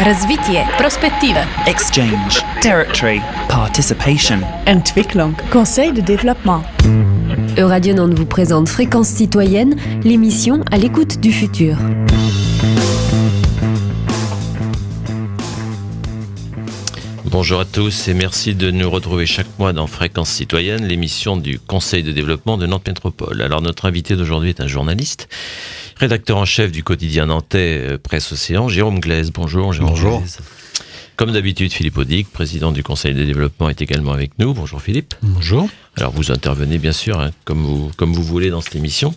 Развитие, perspective. Exchange, territory, participation. Entwicklung, conseil de développement. Euradio Nantes vous présente Fréquence citoyenne, l'émission à l'écoute du futur. Bonjour à tous et merci de nous retrouver chaque mois dans Fréquence citoyenne, l'émission du Conseil de développement de Nantes Métropole. Alors notre invité d'aujourd'hui est un journaliste, rédacteur en chef du quotidien nantais Presse Océan, Jérôme Glaise. Bonjour Jérôme. Bonjour. Glaise. Comme d'habitude, Philippe Audic, président du Conseil de développement, est également avec nous. Bonjour Philippe. Bonjour. Alors vous intervenez bien sûr comme vous voulez dans cette émission.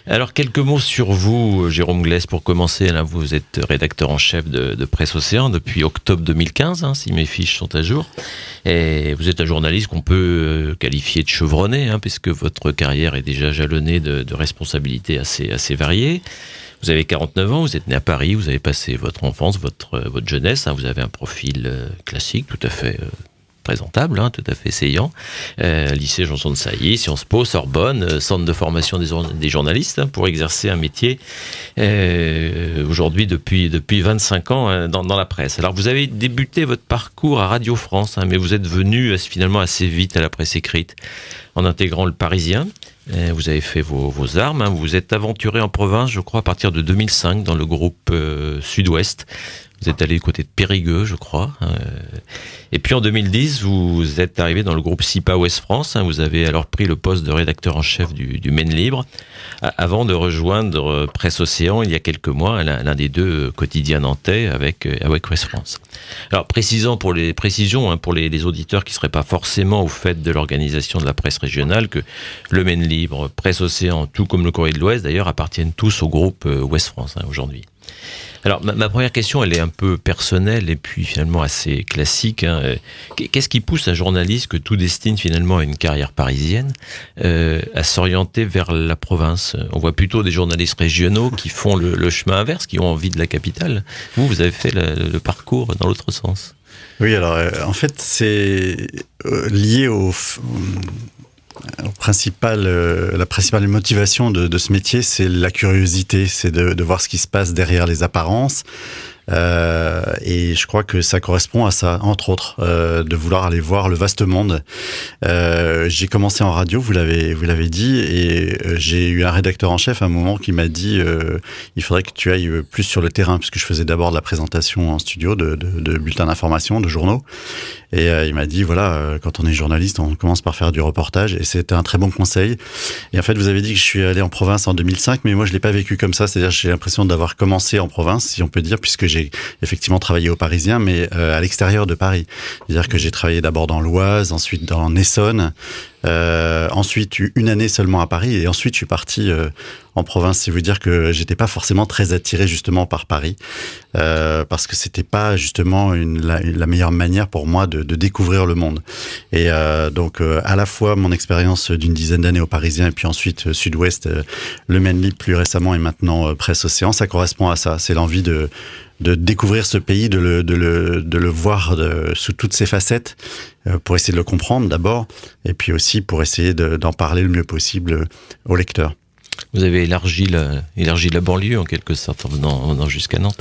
Alors quelques mots sur vous, Jérôme Glaise, pour commencer. Là, vous êtes rédacteur en chef de Presse Océan depuis octobre 2015, si mes fiches sont à jour. Et vous êtes un journaliste qu'on peut qualifier de chevronné, puisque votre carrière est déjà jalonnée de responsabilités assez variées. Vous avez 49 ans, vous êtes né à Paris, vous avez passé votre enfance, votre jeunesse, vous avez un profil classique, tout à fait présentable, tout à fait essayant. Lycée Janson de Sailly, Sciences Po, Sorbonne, centre de formation des journalistes, pour exercer un métier aujourd'hui depuis 25 ans dans la presse. Alors vous avez débuté votre parcours à Radio France, mais vous êtes venu finalement assez vite à la presse écrite en intégrant Le Parisien. Vous avez fait vos armes, vous vous êtes aventuré en province, je crois, à partir de 2005 dans le groupe Sud-Ouest. Vous êtes allé du côté de Périgueux, je crois. Et puis en 2010, vous êtes arrivé dans le groupe SIPA Ouest France. Vous avez alors pris le poste de rédacteur en chef du Maine Libre, avant de rejoindre Presse Océan il y a quelques mois, l'un des deux quotidiens nantais avec Ouest France. Alors précision pour les auditeurs qui ne seraient pas forcément au fait de l'organisation de la presse régionale, que le Maine Libre, Presse Océan, tout comme le Courrier de l'Ouest d'ailleurs, appartiennent tous au groupe Ouest France aujourd'hui. Alors, ma première question, elle est un peu personnelle et puis finalement assez classique. Qu'est-ce qui pousse un journaliste que tout destine finalement à une carrière parisienne à s'orienter vers la province? On voit plutôt des journalistes régionaux qui font le chemin inverse, qui ont envie de la capitale. Vous avez fait le parcours dans l'autre sens. Oui, alors en fait, c'est lié la principale motivation de ce métier, c'est la curiosité, c'est de voir ce qui se passe derrière les apparences. Et je crois que ça correspond à ça, entre autres, de vouloir aller voir le vaste monde. J'ai commencé en radio, vous l'avez dit, et j'ai eu un rédacteur en chef à un moment qui m'a dit il faudrait que tu ailles plus sur le terrain, puisque je faisais d'abord de la présentation en studio de bulletins d'information, de journaux. Et il m'a dit, voilà, quand on est journaliste, on commence par faire du reportage, et c'était un très bon conseil. Et en fait, vous avez dit que je suis allé en province en 2005, mais moi, je l'ai pas vécu comme ça. C'est-à-dire, j'ai l'impression d'avoir commencé en province, si on peut dire, puisque j'ai effectivement travaillé au Parisien, mais à l'extérieur de Paris. C'est-à-dire que j'ai travaillé d'abord dans l'Oise, ensuite dans l'Essonne, ensuite une année seulement à Paris, et ensuite je suis parti en province. C'est vous dire que j'étais pas forcément très attiré justement par Paris, parce que c'était pas justement la meilleure manière pour moi de découvrir le monde. Et donc à la fois mon expérience d'une dizaine d'années au Parisien, et puis ensuite Sud-Ouest, le Maine Libre plus récemment, et maintenant Presse Océan, ça correspond à ça. C'est l'envie de découvrir ce pays, de le voir sous toutes ses facettes, pour essayer de le comprendre d'abord, et puis aussi pour essayer d'en parler le mieux possible aux lecteurs. Vous avez élargi la banlieue en quelque sorte en venant jusqu'à Nantes.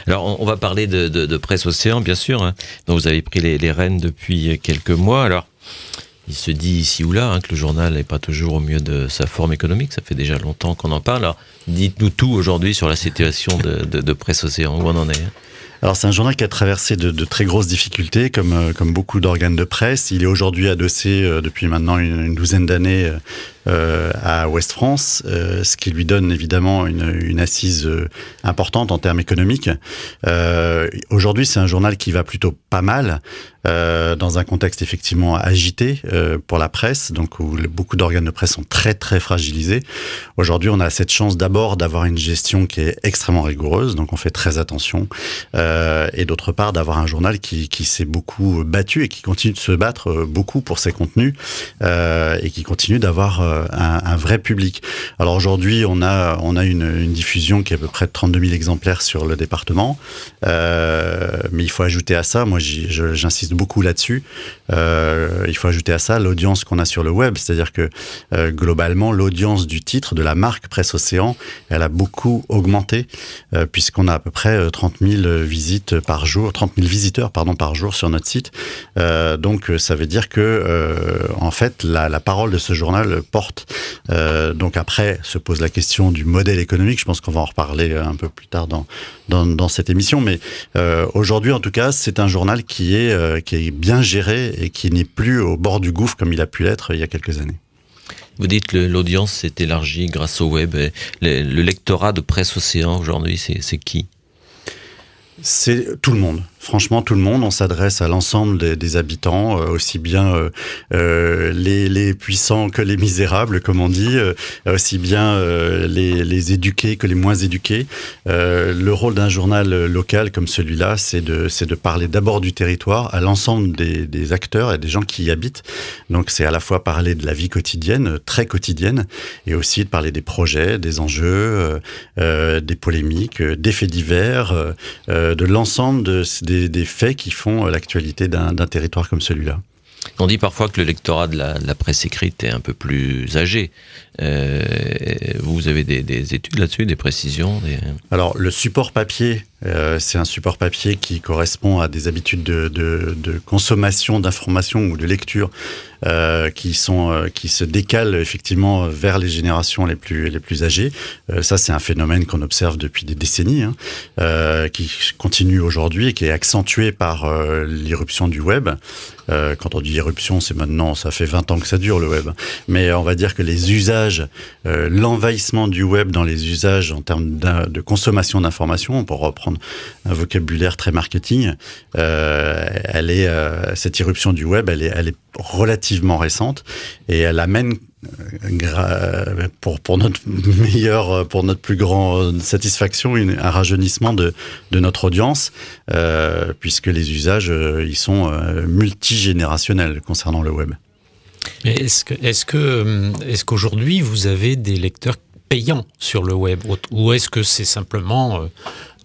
Alors on va parler de Presse Océan bien sûr, dont vous avez pris les rênes depuis quelques mois. Alors il se dit ici ou là que le journal n'est pas toujours au mieux de sa forme économique, ça fait déjà longtemps qu'on en parle. Alors dites-nous tout aujourd'hui sur la situation de Presse Océan, où on en est. Alors c'est un journal qui a traversé de très grosses difficultés, comme beaucoup d'organes de presse. Il est aujourd'hui adossé depuis maintenant une douzaine d'années à Ouest France, ce qui lui donne évidemment une assise importante en termes économiques. Aujourd'hui, c'est un journal qui va plutôt pas mal, dans un contexte effectivement agité pour la presse, donc où beaucoup d'organes de presse sont très très fragilisés. Aujourd'hui, on a cette chance d'abord d'avoir une gestion qui est extrêmement rigoureuse, donc on fait très attention, et d'autre part d'avoir un journal qui s'est beaucoup battu et qui continue de se battre beaucoup pour ses contenus, et qui continue d'avoir un vrai public. Alors aujourd'hui, on a une diffusion qui est à peu près de 32 000 exemplaires sur le département, mais il faut ajouter à ça, moi j'insiste beaucoup là-dessus, il faut ajouter à ça l'audience qu'on a sur le web, c'est-à-dire que globalement l'audience du titre, de la marque Presse Océan, elle a beaucoup augmenté, puisqu'on a à peu près 30 000 visites par jour, 30 000 visiteurs par jour sur notre site. Donc ça veut dire que en fait la parole de ce journal porte. Donc après se pose la question du modèle économique. Je pense qu'on va en reparler un peu plus tard dans cette émission. Mais aujourd'hui en tout cas c'est un journal qui est bien géré et qui n'est plus au bord du gouffre comme il a pu l'être il y a quelques années. Vous dites que l'audience s'est élargie grâce au web. Le lectorat de Presse Océan aujourd'hui, c'est qui ? C'est tout le monde. Franchement, tout le monde. On s'adresse à l'ensemble des habitants, aussi bien les puissants que les misérables, comme on dit, aussi bien les éduqués que les moins éduqués. Le rôle d'un journal local comme celui-là, c'est de parler d'abord du territoire à l'ensemble des acteurs et des gens qui y habitent. Donc, c'est à la fois parler de la vie quotidienne, très quotidienne, et aussi de parler des projets, des enjeux, des polémiques, des faits divers, de l'ensemble des faits qui font l'actualité d'un territoire comme celui-là. On dit parfois que le lectorat de la presse écrite est un peu plus âgé. Vous avez des études là-dessus, des précisions Alors, le support papier, c'est un support papier qui correspond à des habitudes de consommation d'informations ou de lecture qui se décalent effectivement vers les générations les plus âgées. Ça, c'est un phénomène qu'on observe depuis des décennies, qui continue aujourd'hui et qui est accentué par l'irruption du web. Quand on dit irruption, c'est maintenant, ça fait 20 ans que ça dure le web. Mais on va dire que les usages, l'envahissement du web dans les usages en termes de consommation d'informations, pour reprendre un vocabulaire très marketing, cette irruption du web, elle est relativement récente et elle amène pour notre plus grande satisfaction, un rajeunissement de notre audience, puisque les usages ils sont multigénérationnels concernant le web. Mais est-ce qu'aujourd'hui vous avez des lecteurs payants sur le web, ou est-ce que c'est simplement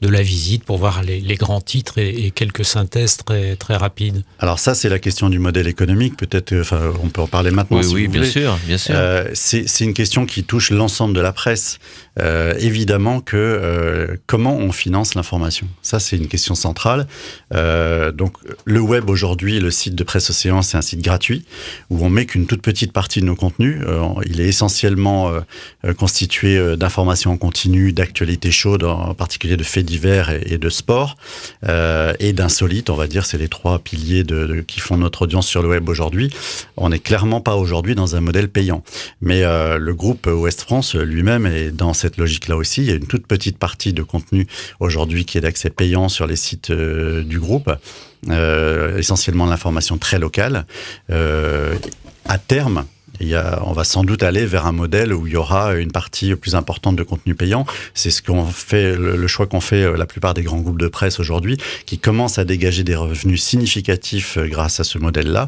de la visite pour voir les grands titres et quelques synthèses très, très rapides? Alors ça, c'est la question du modèle économique. Peut-être, on peut en parler maintenant. Oui, bien sûr. C'est une question qui touche l'ensemble de la presse. Évidemment que comment on finance l'information, ça c'est une question centrale. Donc le web aujourd'hui, le site de Presse Océan, c'est un site gratuit où on met qu'une toute petite partie de nos contenus. Il est essentiellement constitué d'informations en continu, d'actualités chaudes, en particulier de faits divers et de sport, et d'insolites, on va dire, c'est les trois piliers qui font notre audience sur le web aujourd'hui. On n'est clairement pas aujourd'hui dans un modèle payant, mais le groupe Ouest France lui-même est dans cette logique-là aussi. Il y a une toute petite partie de contenu aujourd'hui qui est d'accès payant sur les sites du groupe, essentiellement l'information très locale. À terme, on va sans doute aller vers un modèle où il y aura une partie plus importante de contenu payant. C'est ce qu'on fait, le choix qu'ont fait la plupart des grands groupes de presse aujourd'hui, qui commencent à dégager des revenus significatifs grâce à ce modèle-là.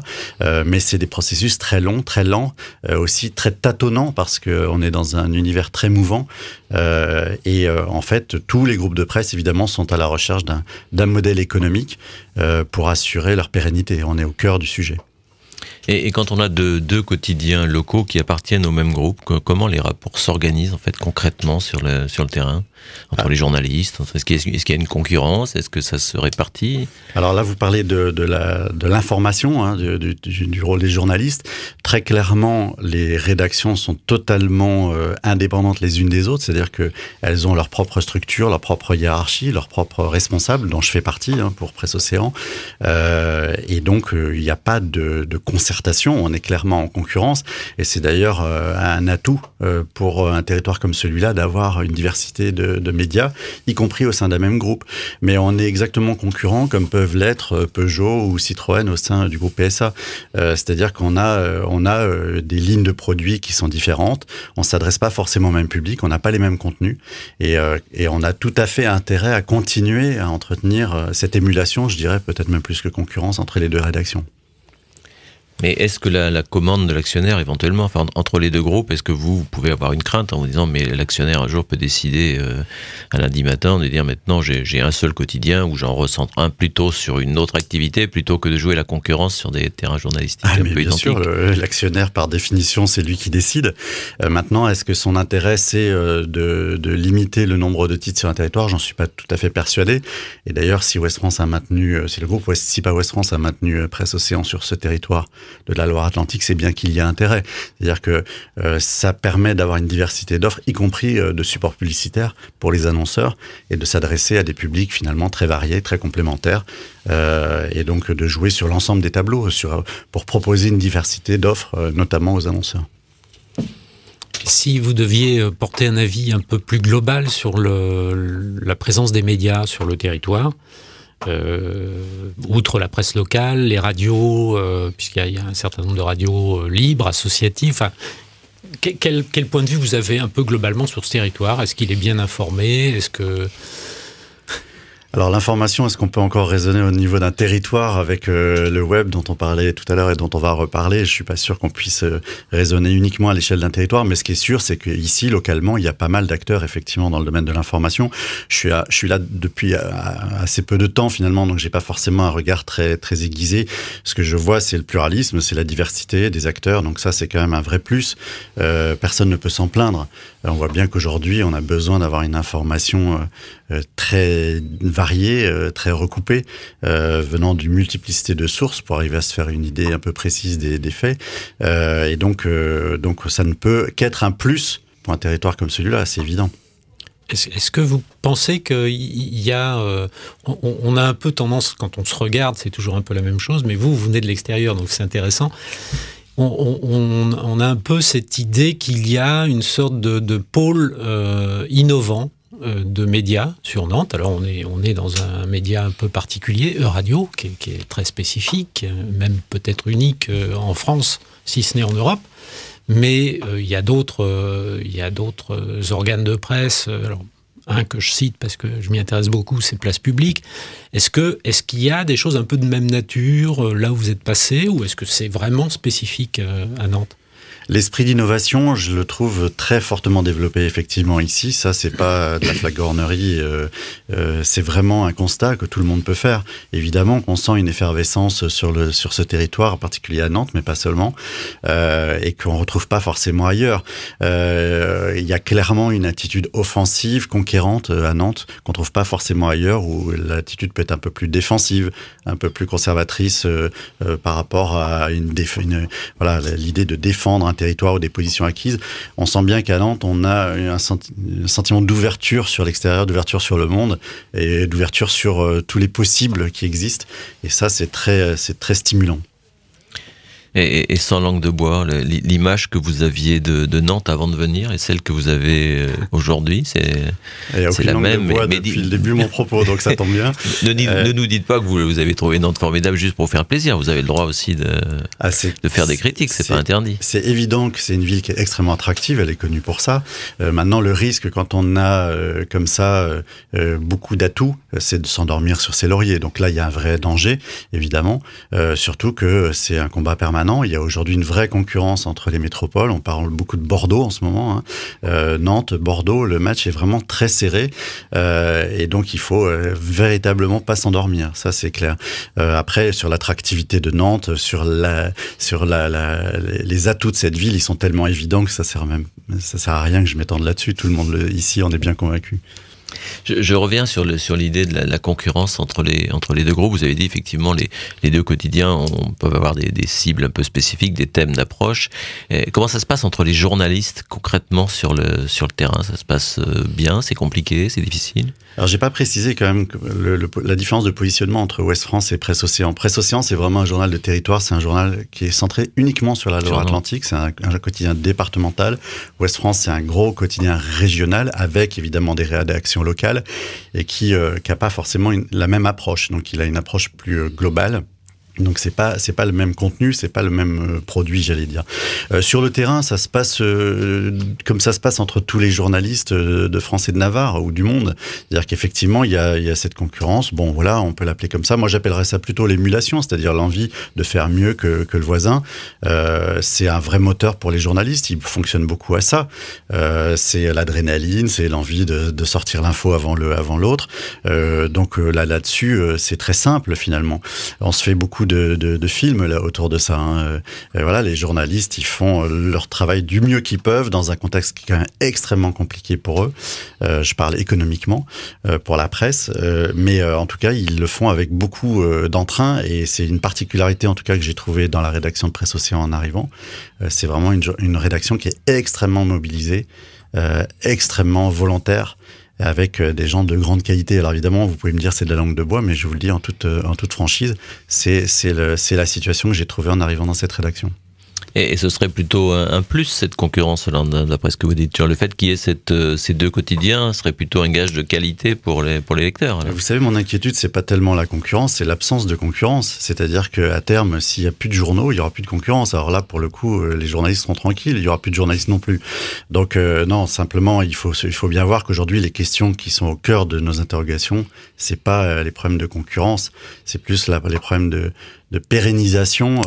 Mais c'est des processus très longs, très lents, aussi très tâtonnants parce qu'on est dans un univers très mouvant. En fait, tous les groupes de presse, évidemment, sont à la recherche d'un modèle économique pour assurer leur pérennité. On est au cœur du sujet. Et quand on a deux quotidiens locaux qui appartiennent au même groupe, comment les rapports s'organisent en fait concrètement sur le terrain entre les journalistes? Est-ce qu'il y a une concurrence? Est-ce que ça se répartit? Alors là, vous parlez de l'information, du rôle des journalistes. Très clairement, les rédactions sont totalement indépendantes les unes des autres, c'est-à-dire qu'elles ont leur propre structure, leur propre hiérarchie, leur propre responsable, dont je fais partie pour Presse Océan. Et donc, il n'y a pas de concertation. On est clairement en concurrence et c'est d'ailleurs un atout pour un territoire comme celui-là d'avoir une diversité de médias, y compris au sein d'un même groupe. Mais on est exactement concurrents comme peuvent l'être Peugeot ou Citroën au sein du groupe PSA. C'est-à-dire qu'on a des lignes de produits qui sont différentes, on ne s'adresse pas forcément au même public, on n'a pas les mêmes contenus et on a tout à fait intérêt à continuer à entretenir cette émulation, je dirais peut-être même plus que concurrence entre les deux rédactions. Mais est-ce que la commande de l'actionnaire, éventuellement, enfin, entre les deux groupes, est-ce que vous pouvez avoir une crainte en vous disant, mais l'actionnaire un jour peut décider un lundi matin de dire maintenant j'ai un seul quotidien où j'en recentre un plutôt sur une autre activité plutôt que de jouer la concurrence sur des terrains journalistiques un peu bien identiques. Sûr, l'actionnaire par définition c'est lui qui décide. Maintenant, est-ce que son intérêt c'est de limiter le nombre de titres sur un territoire? J'en suis pas tout à fait persuadé. Et d'ailleurs, si Ouest France a maintenu, si le groupe Ouest France a maintenu Presse Océan sur ce territoire de la Loire-Atlantique, c'est bien qu'il y a intérêt. C'est-à-dire que ça permet d'avoir une diversité d'offres, y compris de supports publicitaires pour les annonceurs, et de s'adresser à des publics finalement très variés, très complémentaires, et donc de jouer sur l'ensemble des tableaux pour proposer une diversité d'offres, notamment aux annonceurs. Si vous deviez porter un avis un peu plus global sur la présence des médias sur le territoire, outre la presse locale, les radios, puisqu'il y a un certain nombre de radios libres, associatives, enfin, quel point de vue vous avez un peu globalement sur ce territoire? Est-ce qu'il est bien informé? Est-ce que... Alors l'information, est-ce qu'on peut encore raisonner au niveau d'un territoire avec le web dont on parlait tout à l'heure et dont on va reparler? Je suis pas sûr qu'on puisse raisonner uniquement à l'échelle d'un territoire, mais ce qui est sûr, c'est qu'ici, localement, il y a pas mal d'acteurs effectivement dans le domaine de l'information. Je suis là depuis assez peu de temps finalement, donc j'ai pas forcément un regard très très aiguisé. Ce que je vois, c'est le pluralisme, c'est la diversité des acteurs, donc ça c'est quand même un vrai plus. Personne ne peut s'en plaindre. On voit bien qu'aujourd'hui, on a besoin d'avoir une information très variée, très recoupée, venant d'une multiplicité de sources pour arriver à se faire une idée un peu précise des faits. Et donc ça ne peut qu'être un plus pour un territoire comme celui-là, c'est évident. Est-ce que vous pensez qu'il y a... on a un peu tendance, quand on se regarde, c'est toujours un peu la même chose, mais vous venez de l'extérieur, donc c'est intéressant. On a un peu cette idée qu'il y a une sorte de pôle innovant de médias sur Nantes. Alors on est dans un média un peu particulier, Euradio, qui est très spécifique, même peut-être unique en France, si ce n'est en Europe. Mais il y a d'autres organes de presse. Alors, un que je cite parce que je m'y intéresse beaucoup, c'est Place Publique. Est-ce qu'il y a des choses un peu de même nature là où vous êtes passé, ou est-ce que c'est vraiment spécifique à Nantes ? L'esprit d'innovation, je le trouve très fortement développé effectivement ici. Ça, c'est pas de la flagornerie, c'est vraiment un constat que tout le monde peut faire. Évidemment qu'on sent une effervescence sur ce territoire, en particulier à Nantes, mais pas seulement, et qu'on retrouve pas forcément ailleurs. Il y a clairement une attitude offensive, conquérante à Nantes, qu'on trouve pas forcément ailleurs, où l'attitude peut être un peu plus défensive, un peu plus conservatrice par rapport à l'idée de défendre un territoire ou des positions acquises. On sent bien qu'à Nantes, on a un sentiment d'ouverture sur l'extérieur, d'ouverture sur le monde et d'ouverture sur tous les possibles qui existent. Et ça, c'est très stimulant. Et sans langue de bois, l'image que vous aviez de Nantes avant de venir et celle que vous avez aujourd'hui, c'est la même. Mais depuis le début de mon propos, donc ça tombe bien. Ne nous dites pas que vous avez trouvé Nantes formidable juste pour faire plaisir. Vous avez le droit aussi de faire des critiques, c'est pas interdit. C'est évident que c'est une ville qui est extrêmement attractive, elle est connue pour ça. Maintenant, le risque, quand on a comme ça beaucoup d'atouts, c'est de s'endormir sur ses lauriers. Donc là, il y a un vrai danger, évidemment. Surtout que c'est un combat permanent. Il y a aujourd'hui une vraie concurrence entre les métropoles. On parle beaucoup de Bordeaux en ce moment. Nantes, Bordeaux, le match est vraiment très serré. Et donc, il faut véritablement pas s'endormir. Ça, c'est clair. Après, sur l'attractivité de Nantes, sur les atouts de cette ville, ils sont tellement évidents que ça sert à rien que je m'étende là-dessus. Tout le monde ici en est bien convaincu. Je reviens sur l'idée de la concurrence entre les deux groupes. Vous avez dit effectivement les deux quotidiens peuvent avoir des cibles un peu spécifiques, des thèmes d'approche. Comment ça se passe entre les journalistes concrètement sur le terrain? Ça se passe bien? C'est compliqué? C'est difficile? Alors j'ai pas précisé quand même la différence de positionnement entre Ouest France et Presse Océan. Presse Océan, c'est vraiment un journal de territoire, c'est un journal qui est centré uniquement sur la Loire-Atlantique, c'est un quotidien départemental. Ouest France, c'est un gros quotidien régional avec évidemment des rédactions locales et qui n'a pas forcément la même approche. Donc il a une approche plus globale. Donc c'est pas le même contenu, c'est pas le même produit, j'allais dire. Sur le terrain, ça se passe comme ça se passe entre tous les journalistes de France et de Navarre ou du monde. C'est-à-dire qu'effectivement, il y a cette concurrence. Bon, voilà, on peut l'appeler comme ça. Moi, j'appellerais ça plutôt l'émulation, c'est-à-dire l'envie de faire mieux que le voisin. C'est un vrai moteur pour les journalistes. Ils fonctionnent beaucoup à ça. C'est l'adrénaline, c'est l'envie de sortir l'info avant l'autre. Donc là-dessus, c'est très simple finalement. On se fait beaucoup de films là, autour de ça. Hein. Voilà, les journalistes, ils font leur travail du mieux qu'ils peuvent dans un contexte qui est quand même extrêmement compliqué pour eux. Je parle économiquement pour la presse, mais en tout cas, ils le font avec beaucoup d'entrain et c'est une particularité en tout cas que j'ai trouvée dans la rédaction de Presse Océan en arrivant. C'est vraiment une rédaction qui est extrêmement mobilisée, extrêmement volontaire, avec des gens de grande qualité. Alors évidemment, vous pouvez me dire c'est de la langue de bois, mais je vous le dis en toute franchise, c'est la situation que j'ai trouvée en arrivant dans cette rédaction. Et ce serait plutôt un plus, cette concurrence, d'après ce que vous dites. Le fait qu'il y ait ces deux quotidiens serait plutôt un gage de qualité pour les lecteurs. Alors. Vous savez, mon inquiétude, c'est pas tellement la concurrence, c'est l'absence de concurrence. C'est-à-dire qu'à terme, s'il n'y a plus de journaux, il n'y aura plus de concurrence. Alors là, pour le coup, les journalistes seront tranquilles, il n'y aura plus de journalistes non plus. Donc non, simplement, il faut bien voir qu'aujourd'hui, les questions qui sont au cœur de nos interrogations, c'est pas les problèmes de concurrence, c'est plus les problèmes de pérennisation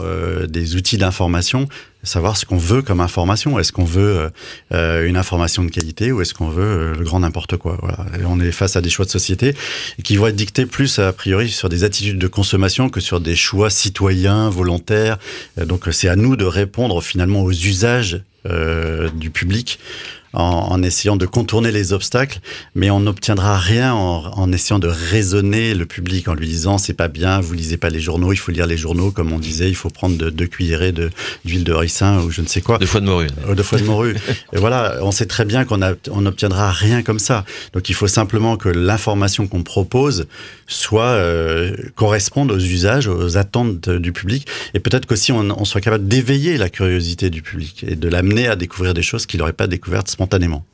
des outils d'information, savoir ce qu'on veut comme information. Est-ce qu'on veut une information de qualité ou est-ce qu'on veut le grand n'importe quoi? Voilà. Et on est face à des choix de société qui vont être dictés plus a priori sur des attitudes de consommation que sur des choix citoyens, volontaires. Donc c'est à nous de répondre finalement aux usages du public en essayant de contourner les obstacles, mais on n'obtiendra rien en essayant de raisonner le public, en lui disant c'est pas bien, vous lisez pas les journaux, il faut lire les journaux, comme on disait, il faut prendre 2 cuillerées d'huile de ricin ou je ne sais quoi. 2 fois de morue. 2 fois de morue. Et voilà, on sait très bien qu'on n'obtiendra rien comme ça. Donc il faut simplement que l'information qu'on propose corresponde aux usages, aux attentes du public, et peut-être qu'aussi on soit capable d'éveiller la curiosité du public et de l'amener à découvrir des choses qu'il n'aurait pas découvertes spontanément.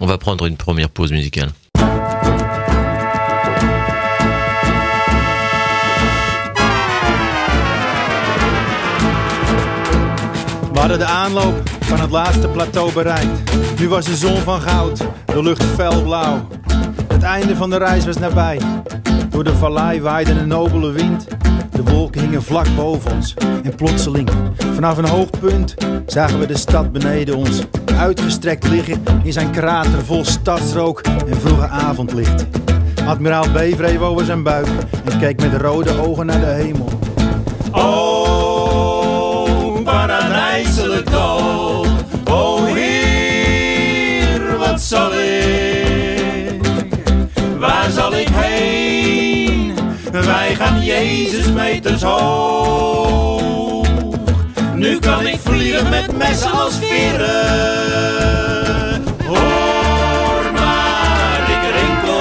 On va prendre une première pause musicale. We hadden de aanloop van het laatste plateau bereikt. Nu was de zon van goud, de lucht felblauw. Het einde van de reis was nabij. Door de vallei waaide een nobele wind. De wolken hingen vlak boven ons. En plotseling, vanaf een hoog punt, zagen we de stad beneden ons. Uitgestrekt liggen in zijn krater vol stadsrook en vroege avondlicht. Admiraal B wreef over zijn buik en keek met rode ogen naar de hemel. Oh, paradijselijk dal. O Heer, wat zal ik? Waar zal ik heen? Wij gaan Jezus meters hoog. Nu kan ik vliegen met messen als veren. Hoor maar, ik rinkel.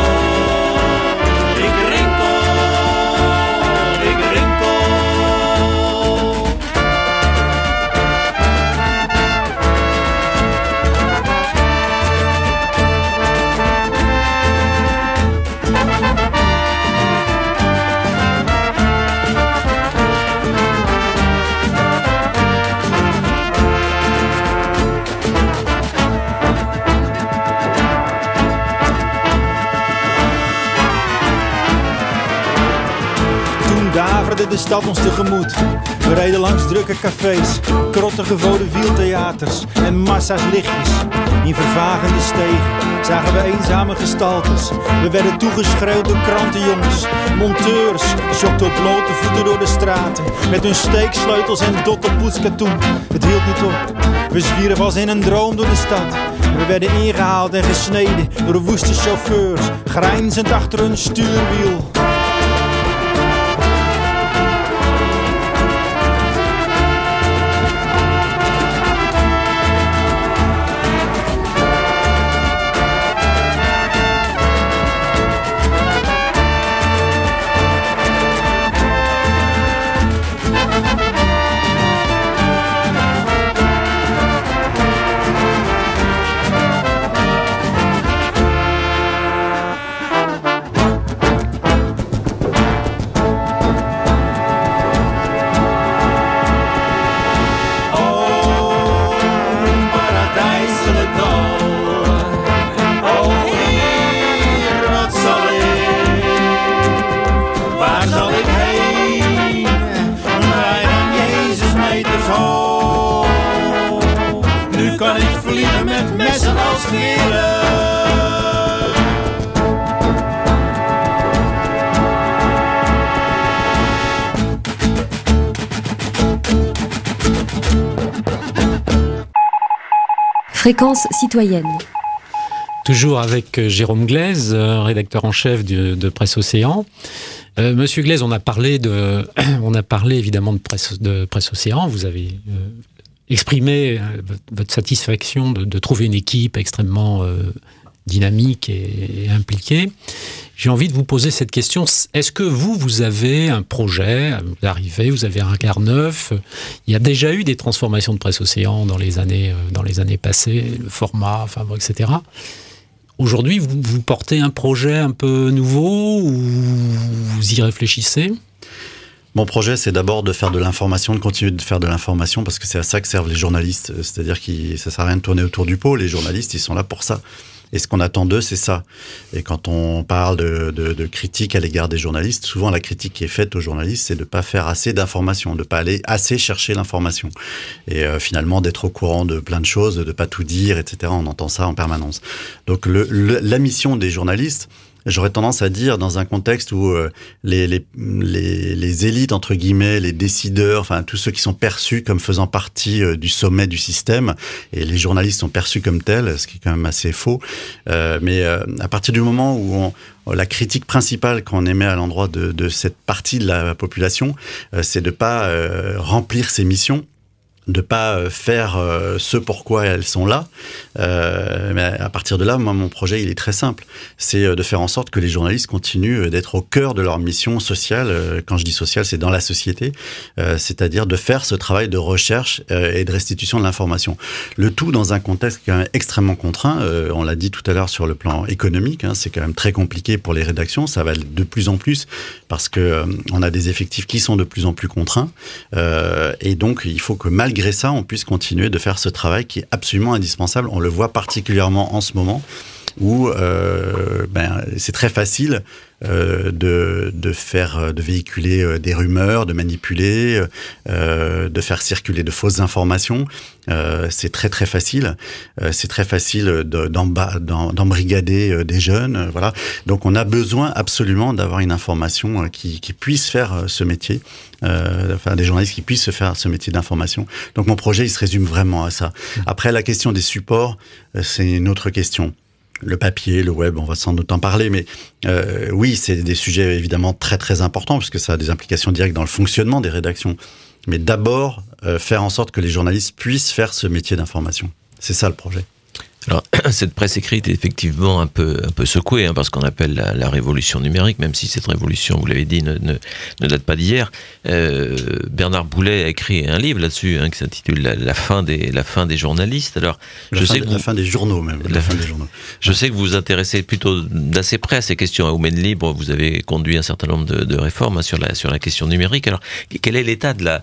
Ik rinkel. Ik rinkel. Daverde de stad ons tegemoet. We reden langs drukke cafés, krottige vaudeville-theaters en massa's lichtjes. In vervagende stegen zagen we eenzame gestaltes. We werden toegeschreeuwd door krantenjongens, monteurs, sjokten op blote voeten door de straten. Met hun steeksleutels en dotterpoetskatoen. Het hield niet op. We zwierven als in een droom door de stad. We werden ingehaald en gesneden door de woeste chauffeurs, grijnzend achter hun stuurwiel. atmosferen. Fréquence citoyenne. Toujours avec Jérôme Glaise, rédacteur en chef de Presse Océan. Monsieur Glaise, on a parlé évidemment de Presse Océan. Vous avez exprimé votre satisfaction de trouver une équipe extrêmement dynamique et impliquée. J'ai envie de vous poser cette question. Est-ce que vous avez un projet, vous arrivez, vous avez un regard neuf? Il y a déjà eu des transformations de Presse Océan dans les années passées, le format, enfin, etc. Aujourd'hui, vous portez un projet un peu nouveau ou vous y réfléchissez? Mon projet, c'est d'abord de faire de l'information, de continuer de faire de l'information, parce que c'est à ça que servent les journalistes. C'est-à-dire que ça ne sert à rien de tourner autour du pot. Les journalistes, ils sont là pour ça. Et ce qu'on attend d'eux, c'est ça. Et quand on parle de critique à l'égard des journalistes, souvent la critique qui est faite aux journalistes, c'est de ne pas faire assez d'informations, de ne pas aller assez chercher l'information. Et finalement, d'être au courant de plein de choses, de ne pas tout dire, etc. On entend ça en permanence. Donc la mission des journalistes, j'aurais tendance à dire, dans un contexte où les élites, entre guillemets, les décideurs, enfin tous ceux qui sont perçus comme faisant partie du sommet du système, et les journalistes sont perçus comme tels, ce qui est quand même assez faux, mais à partir du moment où la critique principale qu'on émet à l'endroit de cette partie de la population, c'est de ne pas remplir ses missions, de pas faire ce pourquoi elles sont là. Mais à partir de là, moi, mon projet, il est très simple. C'est de faire en sorte que les journalistes continuent d'être au cœur de leur mission sociale. Quand je dis sociale, c'est dans la société. C'est-à-dire de faire ce travail de recherche et de restitution de l'information. Le tout dans un contexte quand même extrêmement contraint. On l'a dit tout à l'heure sur le plan économique. C'est quand même très compliqué pour les rédactions. Ça va de plus en plus parce que on a des effectifs qui sont de plus en plus contraints. Et donc, il faut que malgré ça, on puisse continuer de faire ce travail qui est absolument indispensable. On le voit particulièrement en ce moment où c'est très facile de véhiculer des rumeurs, de manipuler, de faire circuler de fausses informations. C'est très très facile. C'est très facile d'embrigader des jeunes. Voilà. Donc on a besoin absolument d'avoir une information qui puisse faire ce métier. Des journalistes qui puissent faire ce métier d'information. Donc mon projet, il se résume vraiment à ça. Après, la question des supports, c'est une autre question. Le papier, le web, on va sans doute en parler, mais oui, c'est des sujets évidemment très très importants, puisque ça a des implications directes dans le fonctionnement des rédactions. Mais d'abord, faire en sorte que les journalistes puissent faire ce métier d'information. C'est ça le projet. Alors, cette presse écrite est effectivement un peu secouée par ce qu'on appelle la révolution numérique, même si cette révolution, vous l'avez dit, ne date pas d'hier. Bernard Boulet a écrit un livre là-dessus qui s'intitule la fin des journalistes. Alors, la fin des journaux même. La fin des journaux. Je sais que vous vous intéressez plutôt d'assez près à ces questions. À Oumen Libre, vous avez conduit un certain nombre de réformes sur la question numérique. Alors, quel est l'état de la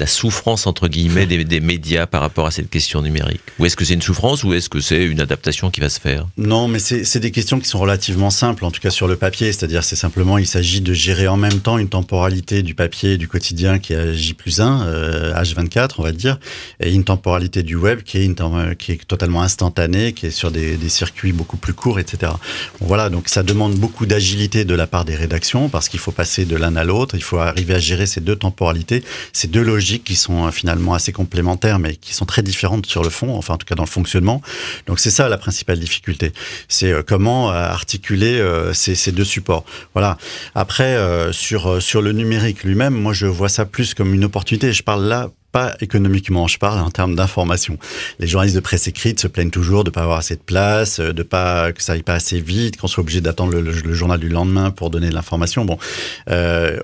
souffrance, entre guillemets, des médias par rapport à cette question numérique? Ou est-ce que c'est une souffrance ou est-ce que c'est une adaptation qui va se faire? Non, mais c'est des questions qui sont relativement simples, en tout cas sur le papier. C'est-à-dire, c'est simplement, il s'agit de gérer en même temps une temporalité du papier et du quotidien qui est J+1, H24, on va dire, et une temporalité du web qui est totalement instantanée, qui est sur des circuits beaucoup plus courts, etc. Bon, voilà, donc ça demande beaucoup d'agilité de la part des rédactions parce qu'il faut passer de l'un à l'autre, il faut arriver à gérer ces deux temporalités, ces deux logiques qui sont finalement assez complémentaires, mais qui sont très différentes sur le fond, enfin en tout cas dans le fonctionnement. Donc c'est ça la principale difficulté. C'est comment articuler ces deux supports. Voilà. Après, sur le numérique lui-même, moi je vois ça plus comme une opportunité. Je parle là pas économiquement, je parle en termes d'information. Les journalistes de presse écrite se plaignent toujours de pas avoir assez de place, que ça aille pas assez vite, qu'on soit obligé d'attendre le journal du lendemain pour donner de l'information. Bon,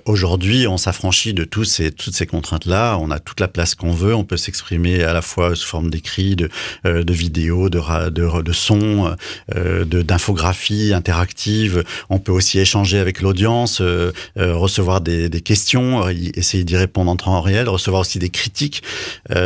aujourd'hui, on s'affranchit de toutes ces contraintes-là. On a toute la place qu'on veut. On peut s'exprimer à la fois sous forme d'écrit, de vidéos, de sons, d'infographies interactives. On peut aussi échanger avec l'audience, recevoir des questions, essayer d'y répondre en temps réel, recevoir aussi des critiques.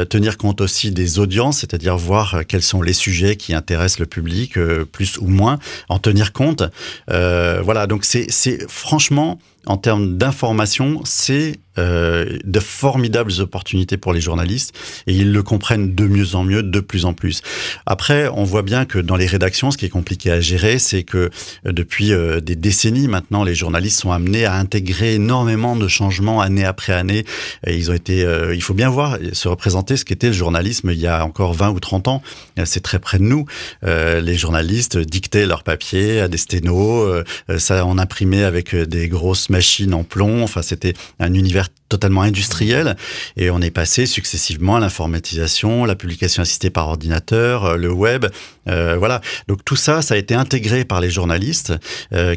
Tenir compte aussi des audiences, c'est-à-dire voir quels sont les sujets qui intéressent le public, plus ou moins, en tenir compte. Voilà, donc c'est franchement en termes d'information, c'est de formidables opportunités pour les journalistes et ils le comprennent de mieux en mieux, de plus en plus. Après, on voit bien que dans les rédactions, ce qui est compliqué à gérer, c'est que depuis des décennies maintenant, les journalistes sont amenés à intégrer énormément de changements année après année. Et ils ont été, il faut bien voir, se représenter ce qu'était le journalisme il y a encore 20 ou 30 ans. C'est très près de nous. Les journalistes dictaient leurs papiers à des sténos, ça on imprimait avec des grosses machines en plomb. Enfin, c'était un univers totalement industriel et on est passé successivement à l'informatisation, la publication assistée par ordinateur, le web, voilà. Donc tout ça, ça a été intégré par les journalistes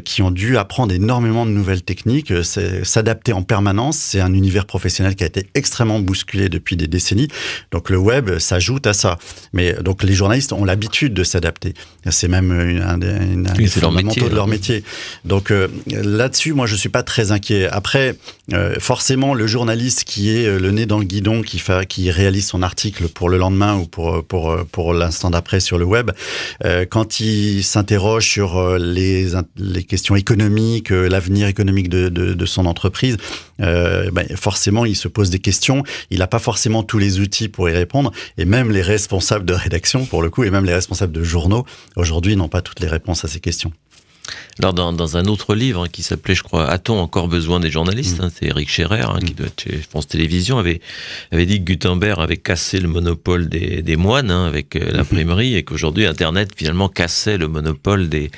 qui ont dû apprendre énormément de nouvelles techniques, s'adapter en permanence. C'est un univers professionnel qui a été extrêmement bousculé depuis des décennies. Donc le web s'ajoute à ça. Mais donc les journalistes ont l'habitude de s'adapter. C'est même un des fondamentaux de leur métier. Donc là-dessus, moi je suis pas très inquiet. Après, forcément, le journaliste qui est le nez dans le guidon, qui réalise son article pour le lendemain ou pour l'instant d'après sur le web, quand il s'interroge sur les questions économiques, l'avenir économique de son entreprise, forcément il se pose des questions. Il n'a pas forcément tous les outils pour y répondre. Et même les responsables de rédaction, pour le coup, et même les responsables de journaux, aujourd'hui, n'ont pas toutes les réponses à ces questions. Alors dans un autre livre qui s'appelait, je crois, A-t-on encore besoin des journalistes, c'est Éric Scherer, qui doit être chez France Télévisions, avait dit que Gutenberg avait cassé le monopole des moines avec l'imprimerie et qu'aujourd'hui Internet finalement cassait le monopole des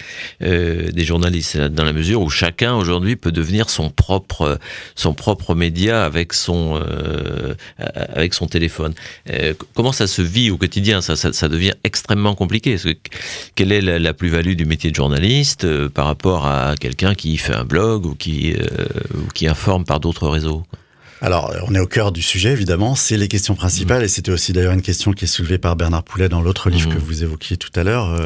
journalistes, dans la mesure où chacun aujourd'hui peut devenir son propre média avec son téléphone. Comment ça se vit au quotidien? Ça devient extrêmement compliqué. Quelle est la plus-value du métier de journaliste par rapport à quelqu'un qui fait un blog ou qui informe par d'autres réseaux? Alors, on est au cœur du sujet, évidemment. C'est les questions principales, et c'était aussi d'ailleurs une question qui est soulevée par Bernard Poulet dans l'autre livre que vous évoquiez tout à l'heure.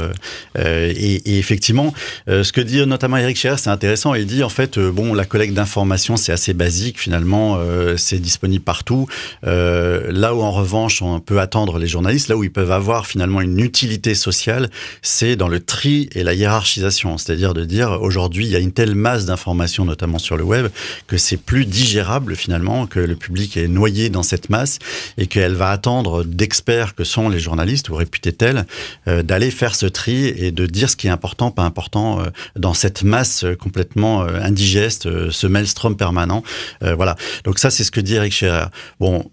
Et effectivement, ce que dit notamment Éric Scherer, c'est intéressant. Il dit, en fait, la collecte d'informations, c'est assez basique, finalement. C'est disponible partout. Là où, en revanche, on peut attendre les journalistes, là où ils peuvent avoir, finalement, une utilité sociale, c'est dans le tri et la hiérarchisation. C'est-à-dire de dire, aujourd'hui, il y a une telle masse d'informations, notamment sur le web, que c'est plus digérable, finalement, que le public est noyé dans cette masse et qu'elle va attendre d'experts que sont les journalistes ou réputés tels d'aller faire ce tri et de dire ce qui est important, pas important dans cette masse complètement indigeste, ce maelstrom permanent. Voilà. Donc ça, c'est ce que dit Éric Scherer. Bon,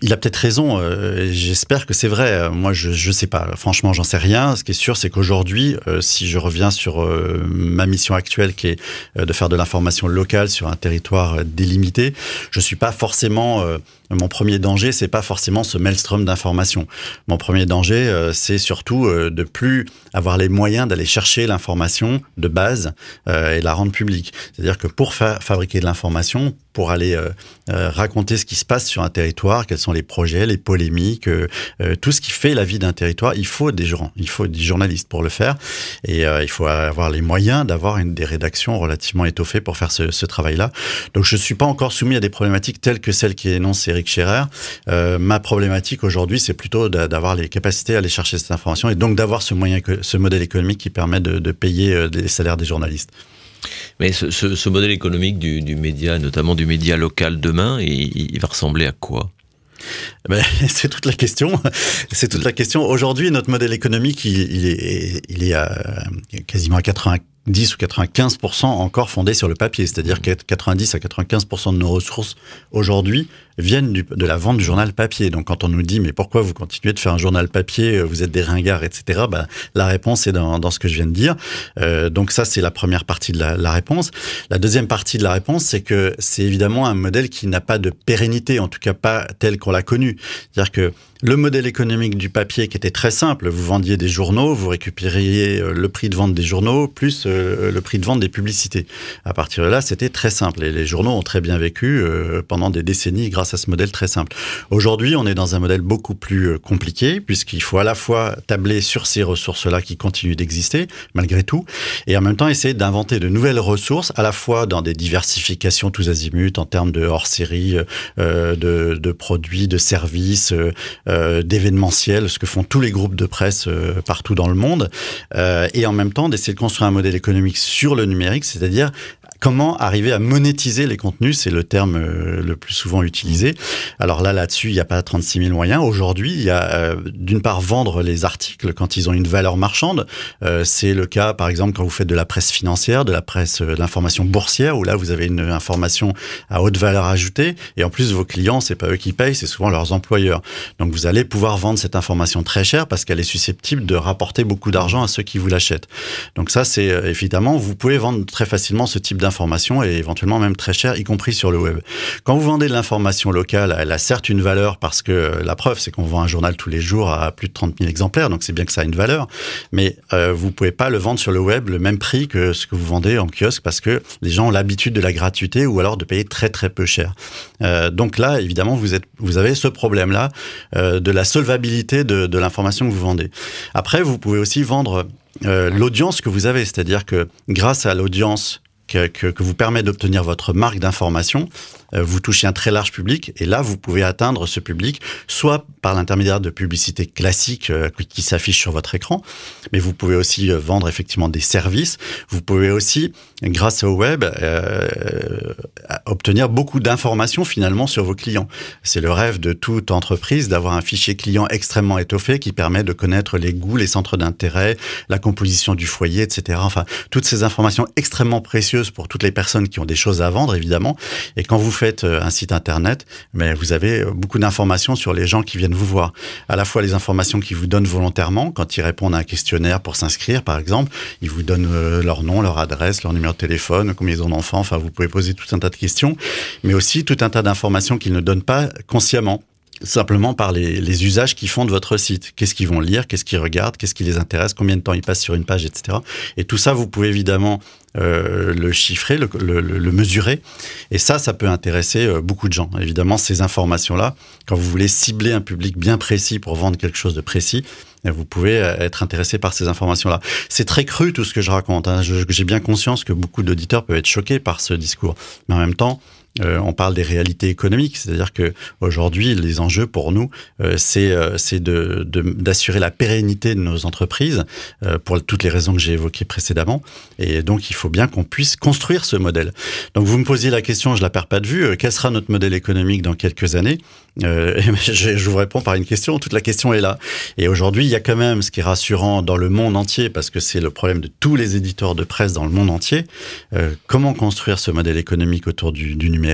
il a peut-être raison. J'espère que c'est vrai. Moi, je sais pas. Franchement, j'en sais rien. Ce qui est sûr, c'est qu'aujourd'hui, si je reviens sur ma mission actuelle, qui est de faire de l'information locale sur un territoire délimité, je suis pas forcément mon premier danger, c'est pas forcément ce maelstrom d'informations. Mon premier danger, c'est surtout de plus avoir les moyens d'aller chercher l'information de base et la rendre publique. C'est-à-dire que pour fabriquer de l'information, pour aller raconter ce qui se passe sur un territoire, quels sont les projets, les polémiques, tout ce qui fait la vie d'un territoire, il faut des journalistes pour le faire. Et il faut avoir les moyens d'avoir des rédactions relativement étoffées pour faire ce travail-là. Donc je suis pas encore soumis à des problématiques telles que celles qui énonce Éric Scherer. Ma problématique aujourd'hui, c'est plutôt d'avoir les capacités à aller chercher cette information et donc d'avoir ce modèle économique qui permet de payer les salaires des journalistes. Mais ce modèle économique du média, notamment du média local demain, il va ressembler à quoi? C'est toute la question. C'est toute la question. Aujourd'hui, notre modèle économique, il est quasiment à 90 ou 95% encore fondé sur le papier. C'est-à-dire que 90 à 95% de nos ressources aujourd'hui viennent de la vente du journal papier. Donc quand on nous dit mais pourquoi vous continuez de faire un journal papier, vous êtes des ringards, etc. La réponse est dans ce que je viens de dire. Donc ça, c'est la première partie de la réponse. La deuxième partie de la réponse, c'est que c'est évidemment un modèle qui n'a pas de pérennité, en tout cas pas tel qu'on l'a connu. C'est-à-dire que le modèle économique du papier qui était très simple, vous vendiez des journaux, vous récupériez le prix de vente des journaux plus le prix de vente des publicités. À partir de là, c'était très simple et les journaux ont très bien vécu pendant des décennies grâce à ce modèle très simple. Aujourd'hui, on est dans un modèle beaucoup plus compliqué puisqu'il faut à la fois tabler sur ces ressources-là qui continuent d'exister malgré tout et en même temps essayer d'inventer de nouvelles ressources à la fois dans des diversifications tous azimuts en termes de hors-série, de produits, de services, d'événementiel, ce que font tous les groupes de presse partout dans le monde, et en même temps d'essayer de construire un modèle économique sur le numérique, c'est-à-dire comment arriver à monétiser les contenus, c'est le terme le plus souvent utilisé. Alors là-dessus, il n'y a pas 36 000 moyens. Aujourd'hui, il y a d'une part vendre les articles quand ils ont une valeur marchande. C'est le cas, par exemple, quand vous faites de la presse financière, de la presse de l'information boursière, où là, vous avez une information à haute valeur ajoutée. Et en plus, vos clients, c'est pas eux qui payent, c'est souvent leurs employeurs. Donc, vous allez pouvoir vendre cette information très cher parce qu'elle est susceptible de rapporter beaucoup d'argent à ceux qui vous l'achètent. Donc ça, c'est évidemment, vous pouvez vendre très facilement ce type d'information et éventuellement même très cher, y compris sur le web. Quand vous vendez de l'information locale, elle a certes une valeur parce que la preuve, c'est qu'on vend un journal tous les jours à plus de 30 000 exemplaires, donc c'est bien que ça a une valeur, mais vous pouvez pas le vendre sur le web le même prix que ce que vous vendez en kiosque parce que les gens ont l'habitude de la gratuité ou alors de payer très très peu cher. Donc là, évidemment, vous avez ce problème-là de la solvabilité de l'information que vous vendez. Après, vous pouvez aussi vendre l'audience que vous avez, c'est-à-dire que grâce à l'audience que vous permet d'obtenir votre marque d'information, vous touchez un très large public et là, vous pouvez atteindre ce public soit par l'intermédiaire de publicités classiques qui s'affichent sur votre écran, mais vous pouvez aussi vendre effectivement des services. Vous pouvez aussi, grâce au web, obtenir beaucoup d'informations finalement sur vos clients. C'est le rêve de toute entreprise d'avoir un fichier client extrêmement étoffé qui permet de connaître les goûts, les centres d'intérêt, la composition du foyer, etc. Enfin, toutes ces informations extrêmement précieuses pour toutes les personnes qui ont des choses à vendre, évidemment. Et quand vous faites un site internet, mais vous avez beaucoup d'informations sur les gens qui viennent vous voir. À la fois les informations qu'ils vous donnent volontairement, quand ils répondent à un questionnaire pour s'inscrire, par exemple, ils vous donnent leur nom, leur adresse, leur numéro de téléphone, combien ils ont d'enfants, enfin, vous pouvez poser tout un tas de questions, mais aussi tout un tas d'informations qu'ils ne donnent pas consciemment, simplement par les usages qu'ils font de votre site. Qu'est-ce qu'ils vont lire, qu'est-ce qu'ils regardent, qu'est-ce qui les intéresse, combien de temps ils passent sur une page, etc. Et tout ça, vous pouvez évidemment le chiffrer, le mesurer. Et ça peut intéresser beaucoup de gens. Évidemment, ces informations-là, quand vous voulez cibler un public bien précis pour vendre quelque chose de précis, vous pouvez être intéressé par ces informations-là. C'est très cru tout ce que je raconte. J'ai bien conscience que beaucoup d'auditeurs peuvent être choqués par ce discours. Mais en même temps, on parle des réalités économiques, c'est-à-dire que aujourd'hui, les enjeux pour nous, c'est d'assurer la pérennité de nos entreprises pour toutes les raisons que j'ai évoquées précédemment. Et donc, il faut bien qu'on puisse construire ce modèle. Donc, vous me posiez la question, je la perds pas de vue. Quel sera notre modèle économique dans quelques années ? Je vous réponds par une question. Toute la question est là. Et aujourd'hui, il y a quand même ce qui est rassurant dans le monde entier, parce que c'est le problème de tous les éditeurs de presse dans le monde entier. Comment construire ce modèle économique autour du numérique ?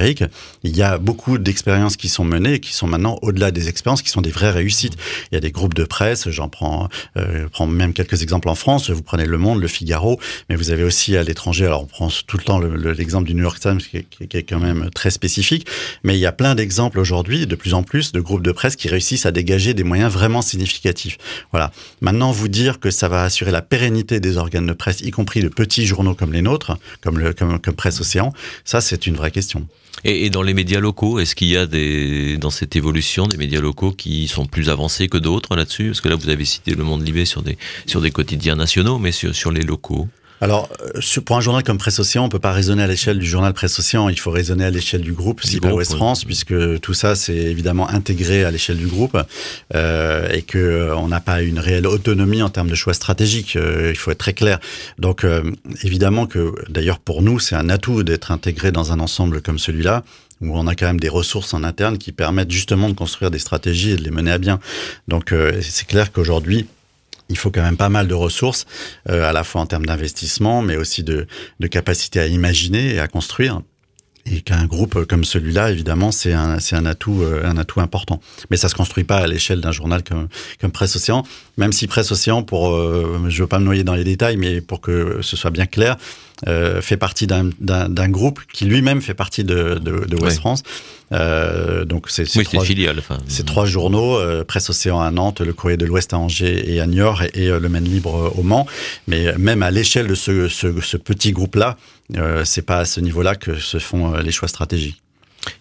Il y a beaucoup d'expériences qui sont menées et qui sont maintenant au-delà des expériences, qui sont des vraies réussites. Il y a des groupes de presse, je prends même quelques exemples en France, vous prenez Le Monde, Le Figaro, mais vous avez aussi à l'étranger, alors on prend tout le temps l'exemple du New York Times qui est quand même très spécifique, mais il y a plein d'exemples aujourd'hui, de plus en plus, de groupes de presse qui réussissent à dégager des moyens vraiment significatifs. Voilà. Maintenant, vous dire que ça va assurer la pérennité des organes de presse, y compris de petits journaux comme les nôtres, comme Presse Océan, ça c'est une vraie question. Et dans les médias locaux, est-ce qu'il y a dans cette évolution des médias locaux qui sont plus avancés que d'autres là-dessus ? Parce que là, vous avez cité Le Monde Libé sur des quotidiens nationaux, mais sur les locaux. Alors, pour un journal comme Presse Océan, on peut pas raisonner à l'échelle du journal Presse Océan, il faut raisonner à l'échelle du groupe Cyber Ouest France, puisque tout ça, c'est évidemment intégré à l'échelle du groupe, et que on n'a pas une réelle autonomie en termes de choix stratégiques, il faut être très clair. Donc, évidemment que, d'ailleurs, pour nous, c'est un atout d'être intégré dans un ensemble comme celui-là, où on a quand même des ressources en interne qui permettent justement de construire des stratégies et de les mener à bien. Donc, c'est clair qu'aujourd'hui, il faut quand même pas mal de ressources, à la fois en termes d'investissement, mais aussi de capacité à imaginer et à construire. Et qu'un groupe comme celui-là, évidemment, c'est un atout important. Mais ça se construit pas à l'échelle d'un journal comme Presse Océan. Même si Presse Océan, je veux pas me noyer dans les détails, mais pour que ce soit bien clair, fait partie d'un groupe qui lui-même fait partie de Ouest France. Donc c'est trois journaux, Presse Océan à Nantes, Le Courrier de l'Ouest à Angers et à Niort, et Le Maine Libre au Mans. Mais même à l'échelle de ce petit groupe-là, c'est pas à ce niveau-là que se font les choix stratégiques.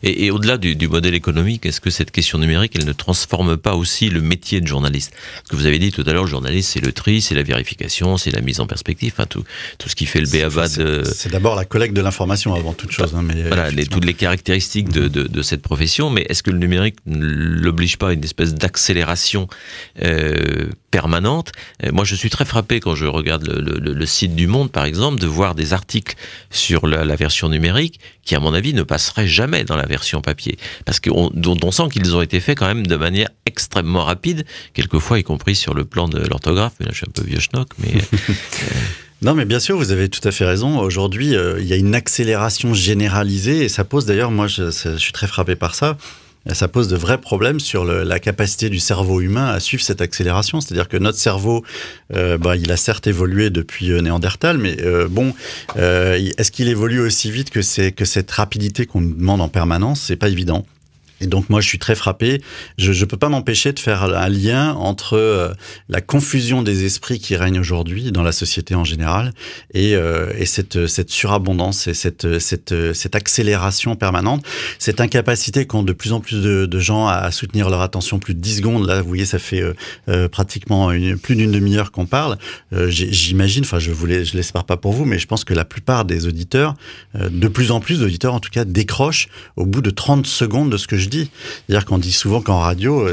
Et au-delà du modèle économique, est-ce que cette question numérique, elle ne transforme pas aussi le métier de journaliste ? Parce que vous avez dit tout à l'heure, le journaliste, c'est le tri, c'est la vérification, c'est la mise en perspective, enfin tout ce qui fait le b.a.-ba de... C'est d'abord la collecte de l'information avant toute chose. Hein, mais voilà, toutes les caractéristiques de cette profession, mais est-ce que le numérique ne l'oblige pas à une espèce d'accélération permanente. Moi, je suis très frappé quand je regarde le site du Monde, par exemple, de voir des articles sur la version numérique qui, à mon avis, ne passeraient jamais dans la version papier. Parce qu'on sent qu'ils ont été faits quand même de manière extrêmement rapide, quelquefois, y compris sur le plan de l'orthographe. Mais là, je suis un peu vieux schnock, mais... Non, mais bien sûr, vous avez tout à fait raison. Aujourd'hui, il y a une accélération généralisée et ça pose d'ailleurs, moi, je suis très frappé par ça. Ça pose de vrais problèmes sur la capacité du cerveau humain à suivre cette accélération. C'est-à-dire que notre cerveau, il a certes évolué depuis Néandertal, mais est-ce qu'il évolue aussi vite que cette rapidité qu'on nous demande en permanence? C'est pas évident. Et donc moi je suis très frappé, je peux pas m'empêcher de faire un lien entre la confusion des esprits qui règne aujourd'hui dans la société en général et cette surabondance et cette accélération permanente, cette incapacité qu'ont de plus en plus de gens à soutenir leur attention plus de 10 secondes. Là vous voyez ça fait pratiquement plus d'une demi-heure qu'on parle. J'imagine, enfin je l'espère pas pour vous, mais je pense que la plupart des auditeurs, de plus en plus d'auditeurs en tout cas, décrochent au bout de 30 secondes de ce que je dis. C'est-à-dire qu'on dit souvent qu'en radio,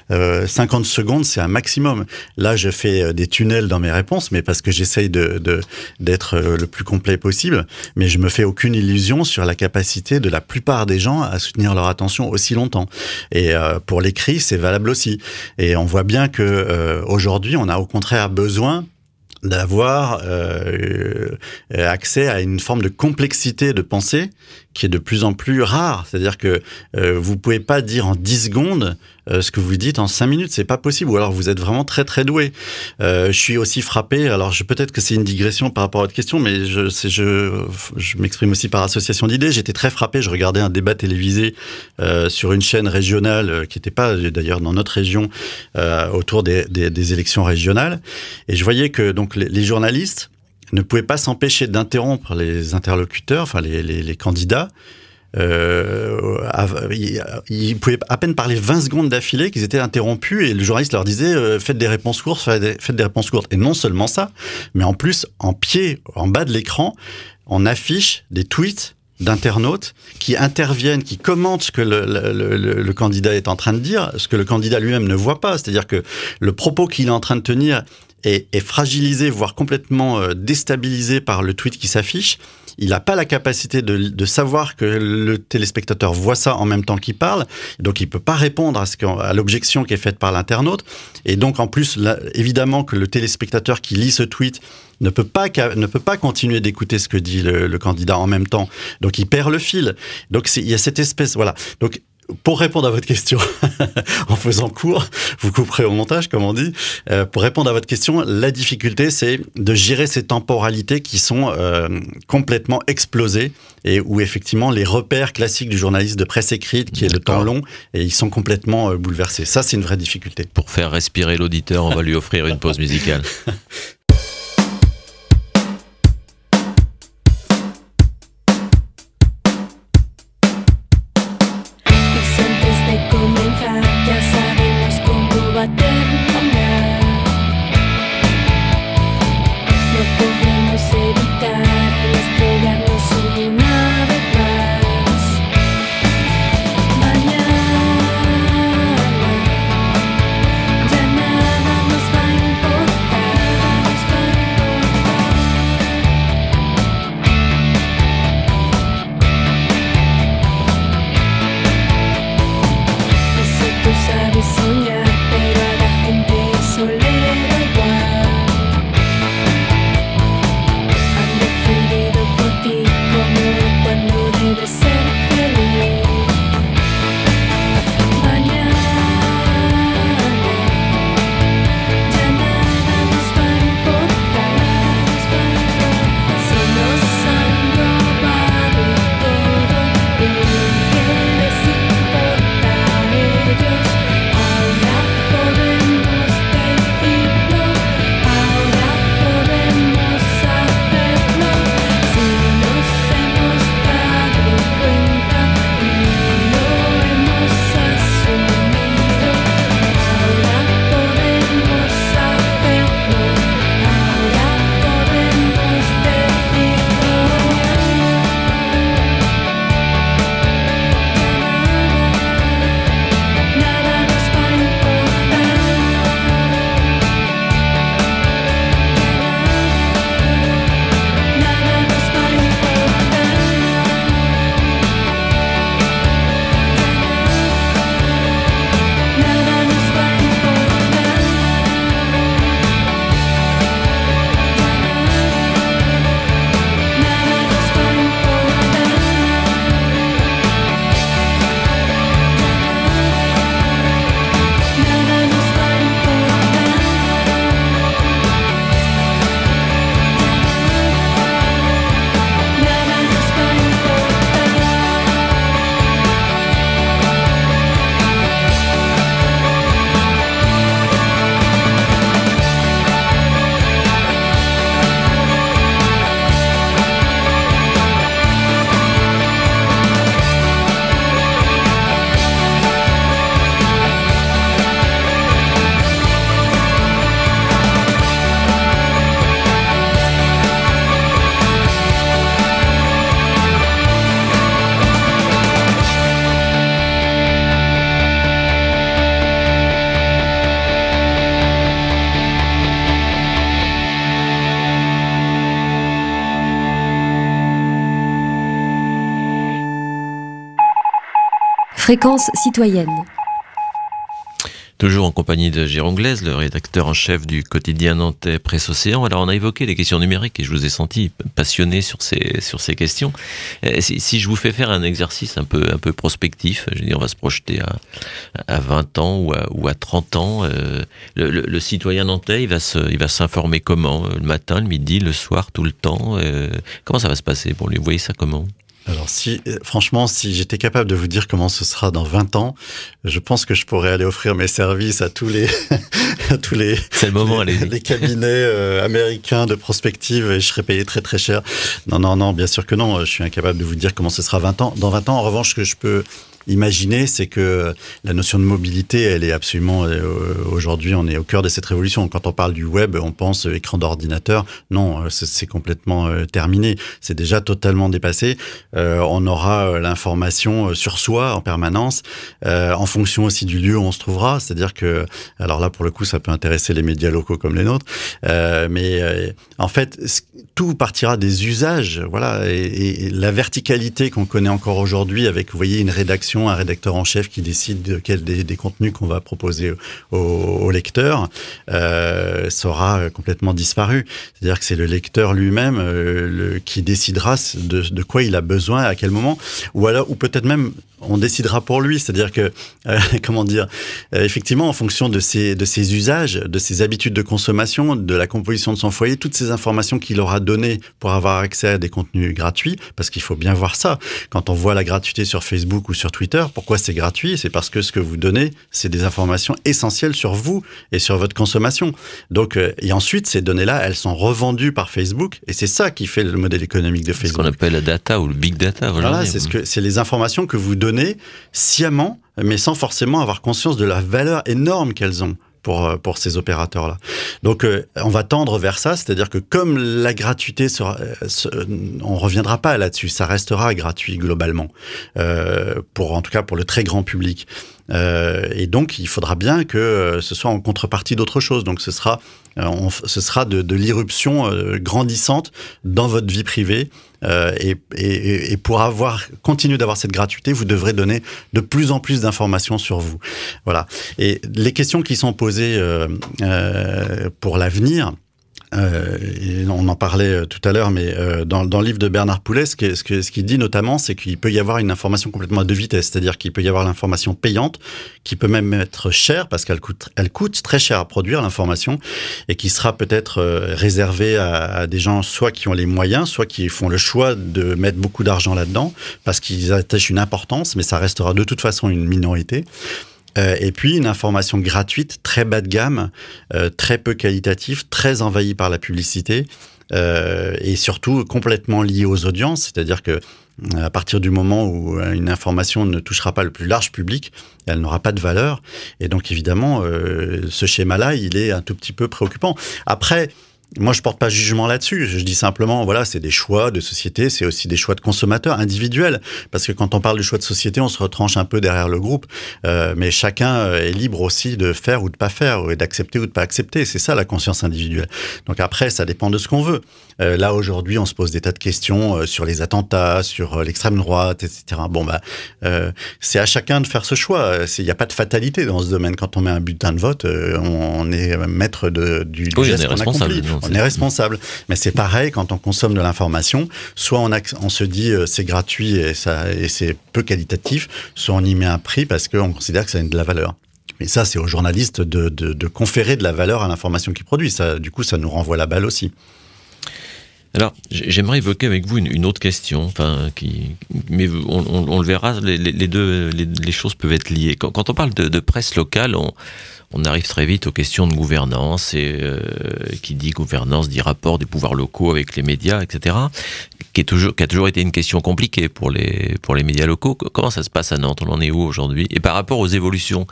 50 secondes, c'est un maximum. Là, je fais des tunnels dans mes réponses, mais parce que j'essaye d'être le plus complet possible. Mais je me fais aucune illusion sur la capacité de la plupart des gens à soutenir leur attention aussi longtemps. Et pour l'écrit, c'est valable aussi. Et on voit bien que aujourd'hui, on a au contraire besoin d'avoir accès à une forme de complexité de pensée qui est de plus en plus rare. C'est-à-dire que vous pouvez pas dire en 10 secondes ce que vous dites en 5 minutes, c'est pas possible. Ou alors vous êtes vraiment très très doué. Je suis aussi frappé, alors peut-être que c'est une digression par rapport à votre question, mais je m'exprime aussi par association d'idées. J'étais très frappé, je regardais un débat télévisé sur une chaîne régionale qui n'était pas d'ailleurs dans notre région, autour des élections régionales. Et je voyais que donc les journalistes ne pouvaient pas s'empêcher d'interrompre les interlocuteurs, enfin les candidats. Ils pouvaient à peine parler 20 secondes d'affilée qu'ils étaient interrompus et le journaliste leur disait faites des réponses courtes, faites des réponses courtes. Et non seulement ça, mais en plus, en bas de l'écran, on affiche des tweets d'internautes qui interviennent, qui commentent ce que le candidat est en train de dire, ce que le candidat lui-même ne voit pas. C'est-à-dire que le propos qu'il est en train de tenir est fragilisé, voire complètement déstabilisé par le tweet qui s'affiche. Il n'a pas la capacité de savoir que le téléspectateur voit ça en même temps qu'il parle, donc il peut pas répondre à l'objection qui est faite par l'internaute. Et donc en plus, là, évidemment que le téléspectateur qui lit ce tweet ne peut pas continuer d'écouter ce que dit le candidat en même temps. Donc il perd le fil. Donc il y a cette espèce, voilà. Donc pour répondre à votre question, en faisant court, vous couperez au montage, comme on dit. Pour répondre à votre question, la difficulté, c'est de gérer ces temporalités qui sont complètement explosées et où effectivement les repères classiques du journaliste de presse écrite, qui est le temps long, et ils sont complètement bouleversés. Ça, c'est une vraie difficulté. Pour faire respirer l'auditeur, on va lui offrir une pause musicale. Ya nada nos va a importar. Fréquence citoyenne. Toujours en compagnie de Jérôme Glaise, le rédacteur en chef du quotidien nantais Presse Océan. Alors on a évoqué les questions numériques et je vous ai senti passionné sur ces questions. Si je vous fais faire un exercice un peu prospectif, je veux dire, on va se projeter à 20 ans ou à 30 ans, le citoyen nantais, il va s'informer comment? Le matin, le midi, le soir, tout le temps? Comment ça va se passer pour lui? Vous voyez ça comment? Alors franchement, si j'étais capable de vous dire comment ce sera dans 20 ans, je pense que je pourrais aller offrir mes services à tous les C'est le moment, les cabinets américains de prospective et je serais payé très très cher. Non, bien sûr que non, je suis incapable de vous dire comment ce sera dans 20 ans. En revanche, ce que je peux imaginer, c'est que la notion de mobilité, elle est absolument... aujourd'hui, on est au cœur de cette révolution. Quand on parle du web, on pense écran d'ordinateur. Non, c'est complètement terminé. C'est déjà totalement dépassé. On aura l'information sur soi en permanence, en fonction aussi du lieu où on se trouvera. C'est-à-dire que... Alors là, pour le coup, ça peut intéresser les médias locaux comme les nôtres. Mais en fait, tout partira des usages. Voilà. Et la verticalité qu'on connaît encore aujourd'hui avec, vous voyez, une rédaction, un rédacteur en chef qui décide des contenus qu'on va proposer au lecteur, sera complètement disparu. C'est-à-dire que c'est le lecteur lui-même qui décidera de quoi il a besoin, à quel moment, ou peut-être même on décidera pour lui. C'est-à-dire que, effectivement, en fonction de ses usages, de ses habitudes de consommation, de la composition de son foyer, toutes ces informations qu'il aura données pour avoir accès à des contenus gratuits, parce qu'il faut bien voir ça. Quand on voit la gratuité sur Facebook ou sur Twitter, pourquoi c'est gratuit? C'est parce que ce que vous donnez, c'est des informations essentielles sur vous et sur votre consommation. Donc, et ensuite, ces données-là, elles sont revendues par Facebook, et c'est ça qui fait le modèle économique de Facebook. Ce qu'on appelle la data ou le big data. Voilà, c'est les informations que vous donnez sciemment, mais sans forcément avoir conscience de la valeur énorme qu'elles ont pour ces opérateurs-là. Donc, on va tendre vers ça, c'est-à-dire que comme la gratuité on reviendra pas là-dessus, ça restera gratuit globalement, en tout cas pour le très grand public. Et donc, il faudra bien que ce soit en contrepartie d'autre chose. Donc, ce sera de l'irruption grandissante dans votre vie privée. Et pour continuer d'avoir cette gratuité, vous devrez donner de plus en plus d'informations sur vous. Voilà. Et les questions qui sont posées pour l'avenir, on en parlait tout à l'heure, mais dans le livre de Bernard Poulet, ce qu'il dit notamment, c'est qu'il peut y avoir une information complètement à deux vitesses, c'est-à-dire qu'il peut y avoir l'information payante, qui peut même être chère, parce qu'elle coûte très cher à produire, l'information, et qui sera peut-être réservée à des gens soit qui ont les moyens, soit qui font le choix de mettre beaucoup d'argent là-dedans, parce qu'ils attachent une importance, mais ça restera de toute façon une minorité. Et puis une information gratuite, très bas de gamme, très peu qualitative, très envahie par la publicité, et surtout complètement liée aux audiences, c'est-à-dire que à partir du moment où une information ne touchera pas le plus large public, elle n'aura pas de valeur. Et donc évidemment, ce schéma-là, il est un tout petit peu préoccupant. Après, moi, je porte pas jugement là-dessus. Je dis simplement, voilà, c'est des choix de société, c'est aussi des choix de consommateurs individuels. Parce que quand on parle de choix de société, on se retranche un peu derrière le groupe. Mais chacun est libre aussi de faire ou de pas faire, et d'accepter ou de pas accepter. C'est ça, la conscience individuelle. Donc après, ça dépend de ce qu'on veut. Là, aujourd'hui, on se pose des tas de questions sur les attentats, sur l'extrême droite, etc. Bon, c'est à chacun de faire ce choix. Il n'y a pas de fatalité dans ce domaine. Quand on met un bulletin de vote, on est maître du geste qu'on accomplit. On est responsable. Mais c'est pareil quand on consomme de l'information. Soit on se dit c'est gratuit et c'est peu qualitatif, soit on y met un prix parce qu'on considère que ça a de la valeur. Mais ça, c'est aux journalistes de conférer de la valeur à l'information qu'ils produisent. Ça, du coup, ça nous renvoie la balle aussi. Alors, j'aimerais évoquer avec vous une autre question, mais on le verra, les choses peuvent être liées. Quand on parle de presse locale, on arrive très vite aux questions de gouvernance, et qui dit gouvernance dit rapport des pouvoirs locaux avec les médias, etc., qui a toujours été une question compliquée pour les médias locaux. Comment ça se passe à Nantes? On en est où aujourd'hui? Et par rapport aux évolutions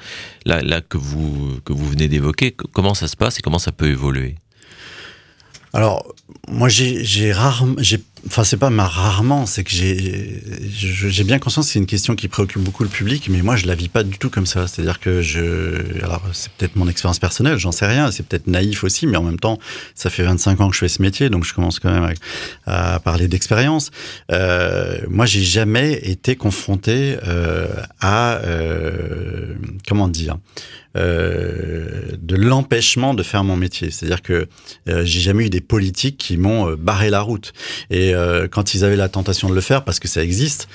là que vous venez d'évoquer, comment ça se passe et comment ça peut évoluer? Alors, moi, j'ai Enfin, c'est pas rarement, c'est que j'ai bien conscience que c'est une question qui préoccupe beaucoup le public, mais moi je la vis pas du tout comme ça. C'est-à-dire que alors c'est peut-être mon expérience personnelle, j'en sais rien, c'est peut-être naïf aussi, mais en même temps, ça fait 25 ans que je fais ce métier, donc je commence quand même à parler d'expérience. Moi, j'ai jamais été confronté à comment dire, de l'empêchement de faire mon métier. C'est-à-dire que j'ai jamais eu des politiques qui m'ont barré la route. Et quand ils avaient la tentation de le faire, parce que ça existe,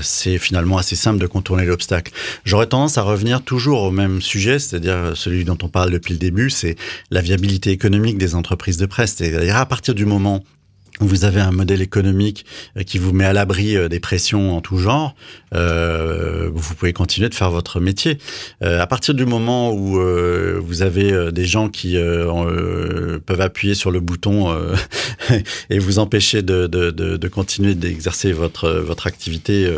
c'est finalement assez simple de contourner l'obstacle. J'aurais tendance à revenir toujours au même sujet, c'est-à-dire celui dont on parle depuis le début, c'est la viabilité économique des entreprises de presse. C'est-à-dire à partir du moment vous avez un modèle économique qui vous met à l'abri des pressions en tout genre, vous pouvez continuer de faire votre métier. À partir du moment où vous avez des gens qui peuvent appuyer sur le bouton et vous empêcher de continuer d'exercer votre activité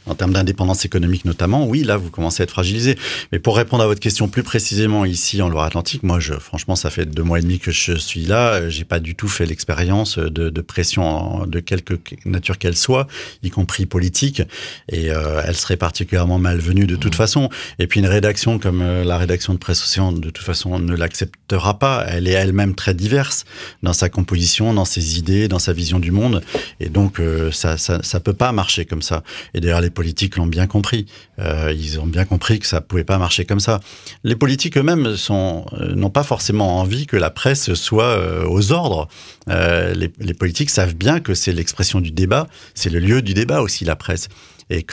en termes d'indépendance économique notamment, oui, là, vous commencez à être fragilisé. Mais pour répondre à votre question plus précisément ici en Loire-Atlantique, moi, franchement, ça fait 2 mois et demi que je suis là. J'ai pas du tout fait l'expérience de pression de quelque nature qu'elle soit, y compris politique. Et elle serait particulièrement malvenue de toute façon. Et puis une rédaction comme la rédaction de Presse Océan, de toute façon, ne l'acceptera pas. Elle est elle-même très diverse dans sa composition, dans ses idées, dans sa vision du monde. Et donc, ça peut pas marcher comme ça. Et d'ailleurs, les politiques l'ont bien compris. Ils ont bien compris que ça pouvait pas marcher comme ça. Les politiques eux-mêmes n'ont pas forcément envie que la presse soit aux ordres. Les politiques savent bien que c'est l'expression du débat, c'est le lieu du débat aussi, la presse. Et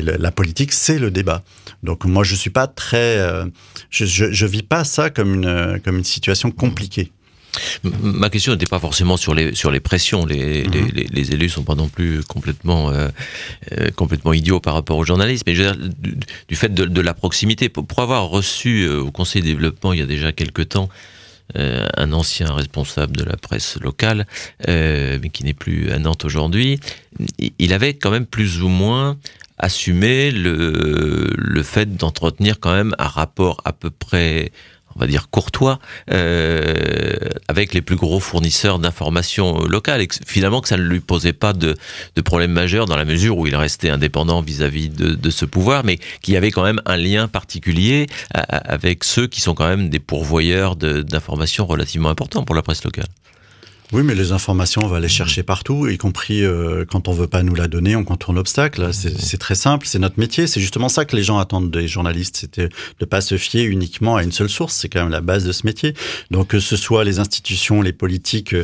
la politique, c'est le débat. Donc moi, je suis pas très... je vis pas ça comme une situation compliquée. Ma question n'était pas forcément sur les pressions. Les élus sont pas non plus complètement idiots par rapport aux journalistes, mais je veux dire, du fait de la proximité. Pour avoir reçu au Conseil de développement il y a déjà quelque temps un ancien responsable de la presse locale, mais qui n'est plus à Nantes aujourd'hui, il avait quand même plus ou moins assumé le fait d'entretenir quand même un rapport à peu près, on va dire, courtois avec les plus gros fournisseurs d'informations locales, et finalement que ça ne lui posait pas de problème majeur dans la mesure où il restait indépendant vis-à-vis de ce pouvoir, mais qu'il y avait quand même un lien particulier avec ceux qui sont quand même des pourvoyeurs d'informations relativement importants pour la presse locale. Oui, mais les informations, on va les chercher partout, y compris quand on veut pas nous la donner, on contourne l'obstacle. C'est très simple, c'est notre métier. C'est justement ça que les gens attendent des journalistes, c'était de pas se fier uniquement à une seule source. C'est quand même la base de ce métier. Donc que ce soit les institutions, les politiques,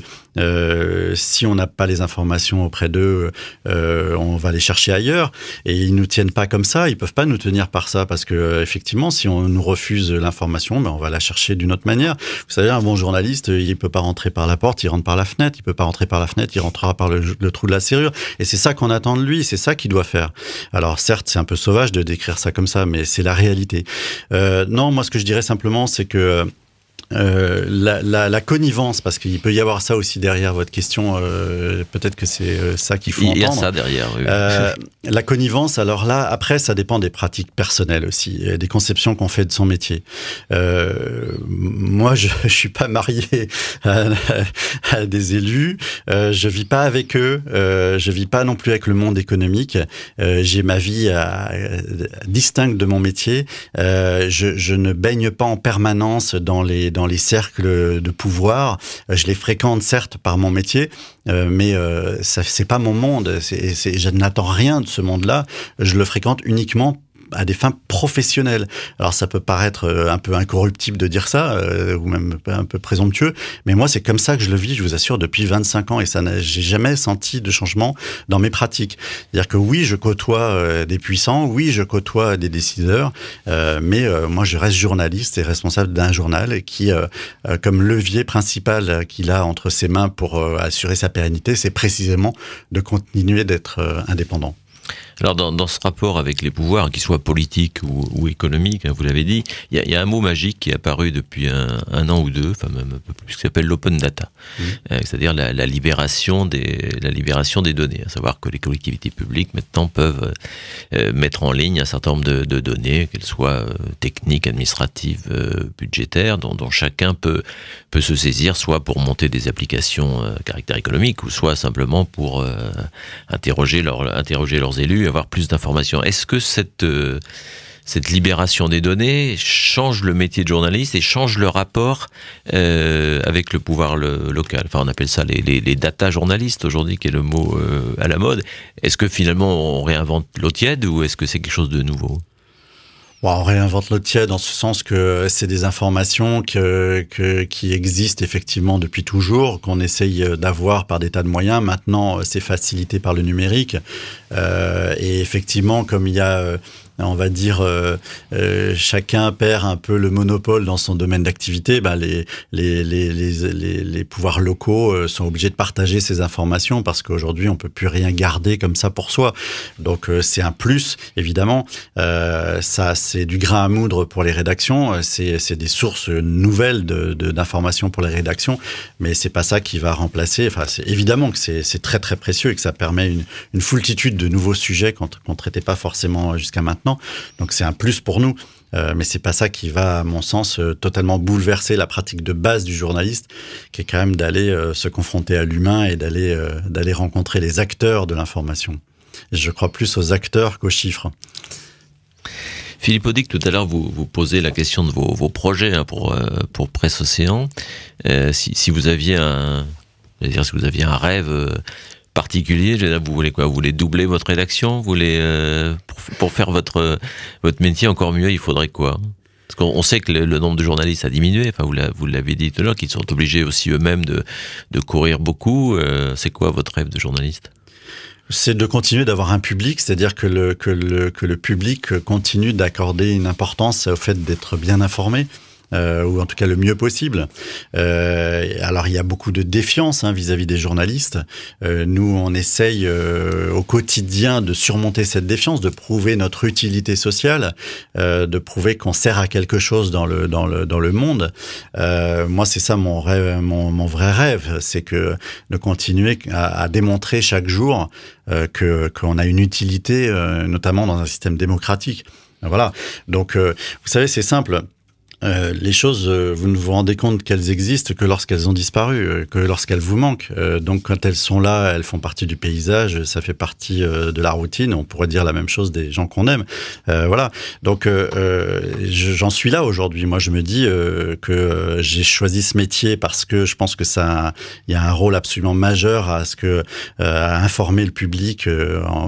si on n'a pas les informations auprès d'eux, on va les chercher ailleurs. Et ils nous tiennent pas comme ça, ils peuvent pas nous tenir par ça, parce que effectivement, si on nous refuse l'information, on va la chercher d'une autre manière. Vous savez, un bon journaliste, il peut pas rentrer par la porte, il rentre par la fenêtre, il peut pas rentrer par la fenêtre, il rentrera par le trou de la serrure. Et c'est ça qu'on attend de lui, c'est ça qu'il doit faire. Alors certes, c'est un peu sauvage de décrire ça comme ça, mais c'est la réalité. Non, moi ce que je dirais simplement, c'est que la connivence, parce qu'il peut y avoir ça aussi derrière votre question, peut-être que c'est ça qu'il faut entendre. Il y a ça derrière, oui. La connivence, alors là, après, ça dépend des pratiques personnelles aussi, des conceptions qu'on fait de son métier. Moi, je suis pas marié à des élus, je vis pas avec eux, je vis pas non plus avec le monde économique, j'ai ma vie distincte de mon métier, je ne baigne pas en permanence dans les cercles de pouvoir. Je les fréquente certes par mon métier, mais c'est pas mon monde. Je n'attends rien de ce monde-là. Je le fréquente uniquement à des fins professionnelles. Alors ça peut paraître un peu incorruptible de dire ça, ou même un peu présomptueux, mais moi c'est comme ça que je le vis, je vous assure, depuis 25 ans, et j'ai jamais senti de changement dans mes pratiques. C'est-à-dire que oui, je côtoie des puissants, oui, je côtoie des décideurs, mais moi je reste journaliste et responsable d'un journal qui, comme levier principal qu'il a entre ses mains pour assurer sa pérennité, c'est précisément de continuer d'être indépendant. Alors dans ce rapport avec les pouvoirs, qu'ils soient politiques ou économiques, hein, vous l'avez dit, il y a un mot magique qui est apparu depuis un an ou deux, enfin même un peu plus, qui s'appelle l'open data, c'est-à-dire la libération des données, à savoir que les collectivités publiques maintenant peuvent mettre en ligne un certain nombre de données, qu'elles soient techniques, administratives, budgétaires, dont chacun peut se saisir, soit pour monter des applications à caractère économique, ou soit simplement pour interroger leurs élus, avoir plus d'informations. Est-ce que cette libération des données change le métier de journaliste et change le rapport avec le pouvoir local? Enfin, on appelle ça les data journalistes aujourd'hui, qui est le mot à la mode. Est-ce que finalement on réinvente l'eau tiède, ou est-ce que c'est quelque chose de nouveau? On réinvente l'eau tiède dans ce sens que c'est des informations qui existent effectivement depuis toujours, qu'on essaye d'avoir par des tas de moyens. Maintenant, c'est facilité par le numérique. Et effectivement, comme il y a... on va dire, chacun perd un peu le monopole dans son domaine d'activité, les pouvoirs locaux sont obligés de partager ces informations, parce qu'aujourd'hui, on peut plus rien garder comme ça pour soi. Donc, c'est un plus, évidemment. Ça, c'est du grain à moudre pour les rédactions. C'est des sources nouvelles d'informations pour les rédactions, mais c'est pas ça qui va remplacer. Enfin, c'est évidemment que c'est très, très précieux et que ça permet une foultitude de nouveaux sujets qu'on traitait pas forcément jusqu'à maintenant. Donc c'est un plus pour nous, mais c'est pas ça qui va, à mon sens, totalement bouleverser la pratique de base du journaliste, qui est quand même d'aller se confronter à l'humain et d'aller rencontrer les acteurs de l'information. Et je crois plus aux acteurs qu'aux chiffres. Philippe Audic, tout à l'heure, vous posez la question de vos projets pour Presse Océan. Si vous aviez un rêve particulier, vous voulez quoi? Vous voulez doubler votre rédaction? Vous voulez pour faire votre métier encore mieux, il faudrait quoi? Parce qu'on sait que le nombre de journalistes a diminué. Enfin, vous l'avez dit tout à l'heure, qu'ils sont obligés aussi eux-mêmes de courir beaucoup. C'est quoi votre rêve de journaliste? C'est de continuer d'avoir un public, c'est-à-dire que le public continue d'accorder une importance au fait d'être bien informé. Ou en tout cas le mieux possible. Alors il y a beaucoup de défiance vis-à-vis des journalistes. Nous, on essaye au quotidien de surmonter cette défiance, de prouver notre utilité sociale, de prouver qu'on sert à quelque chose dans le monde. Moi, c'est ça mon rêve, mon vrai rêve, c'est que de continuer à démontrer chaque jour qu'on a une utilité, notamment dans un système démocratique. Voilà. Donc, vous savez, c'est simple. Les choses, vous ne vous rendez compte qu'elles existent que lorsqu'elles ont disparu, que lorsqu'elles vous manquent. Donc quand elles sont là, elles font partie du paysage, ça fait partie de la routine. On pourrait dire la même chose des gens qu'on aime. Voilà. Donc j'en suis là aujourd'hui. Moi, je me dis que j'ai choisi ce métier parce que je pense que il y a un rôle absolument majeur à informer le public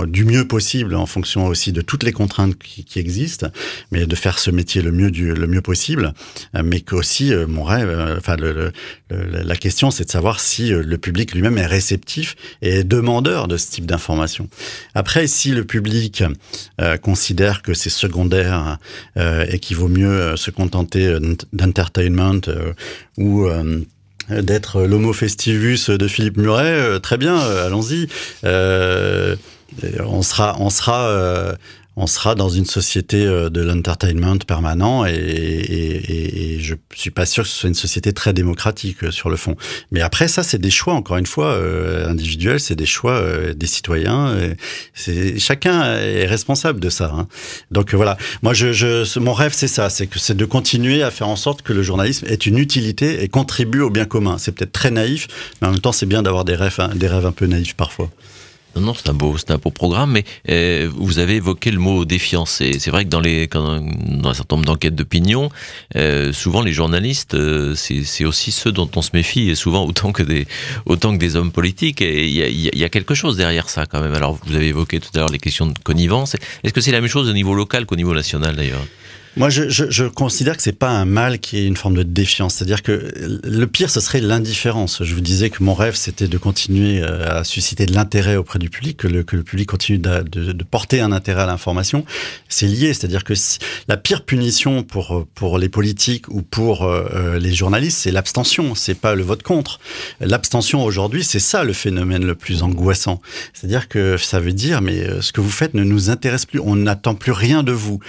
du mieux possible, en fonction aussi de toutes les contraintes qui existent, mais de faire ce métier le mieux possible. Mais qu'aussi, mon rêve, la question, c'est de savoir si le public lui-même est réceptif et demandeur de ce type d'information. Après, si le public considère que c'est secondaire et qu'il vaut mieux se contenter d'entertainment ou d'être l'homo festivus de Philippe Muret, très bien, allons-y. On sera dans une société de l'entertainment permanent et je suis pas sûr que ce soit une société très démocratique sur le fond. Mais après, ça, c'est des choix, encore une fois, individuels, c'est des choix des citoyens. Chacun est responsable de ça. Donc voilà, moi, mon rêve, c'est ça, c'est de continuer à faire en sorte que le journalisme ait une utilité et contribue au bien commun. C'est peut-être très naïf, mais en même temps, c'est bien d'avoir des rêves un peu naïfs parfois. Non, c'est un beau programme, mais vous avez évoqué le mot défiance. C'est vrai que dans un certain nombre d'enquêtes d'opinion, souvent les journalistes, c'est aussi ceux dont on se méfie, et souvent autant que des hommes politiques. Et il y a quelque chose derrière ça quand même. Alors vous avez évoqué tout à l'heure les questions de connivence. Est-ce que c'est la même chose au niveau local qu'au niveau national d'ailleurs? Moi, je considère que c'est pas un mal qui est une forme de défiance. C'est-à-dire que le pire, ce serait l'indifférence. Je vous disais que mon rêve, c'était de continuer à susciter de l'intérêt auprès du public, que le public continue de porter un intérêt à l'information. C'est lié. C'est-à-dire que la pire punition pour les politiques ou pour les journalistes, c'est l'abstention. C'est pas le vote contre. L'abstention aujourd'hui, c'est ça le phénomène le plus angoissant. C'est-à-dire que ça veut dire, mais ce que vous faites ne nous intéresse plus. On n'attend plus rien de vous.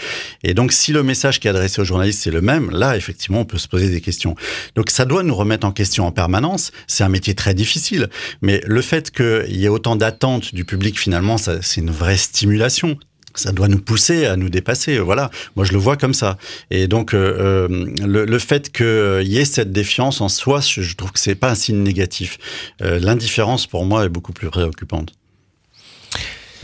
Et donc, si le message qui est adressé aux journalistes, c'est le même, là, effectivement, on peut se poser des questions. Donc, ça doit nous remettre en question en permanence. C'est un métier très difficile. Mais le fait qu'il y ait autant d'attentes du public, finalement, c'est une vraie stimulation. Ça doit nous pousser à nous dépasser. Voilà. Moi, je le vois comme ça. Et donc, le fait qu'il y ait cette défiance en soi, je trouve que c'est pas un signe négatif. L'indifférence, pour moi, est beaucoup plus préoccupante.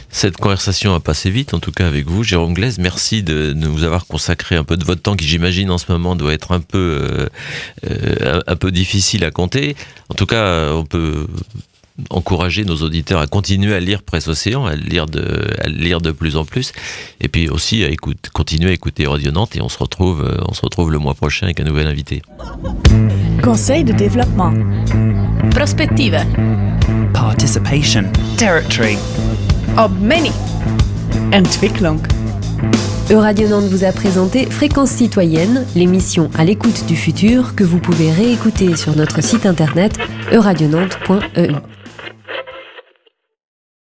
Cette conversation a passé vite, en tout cas avec vous, Jérôme Glaise. Merci de nous avoir consacré un peu de votre temps, qui j'imagine en ce moment doit être un peu difficile à compter. En tout cas, on peut encourager nos auditeurs à continuer à lire Presse Océan, à lire de plus en plus, et puis aussi à continuer à écouter Radio Nantes. Et on se retrouve le mois prochain avec un nouvel invité. Conseil de développement. Prospettiva. Participation. Territory. Ob many. Entwicklung. Radio Nantes vous a présenté Fréquence Citoyenne, l'émission à l'écoute du futur que vous pouvez réécouter sur notre site internet eradionantes.eu.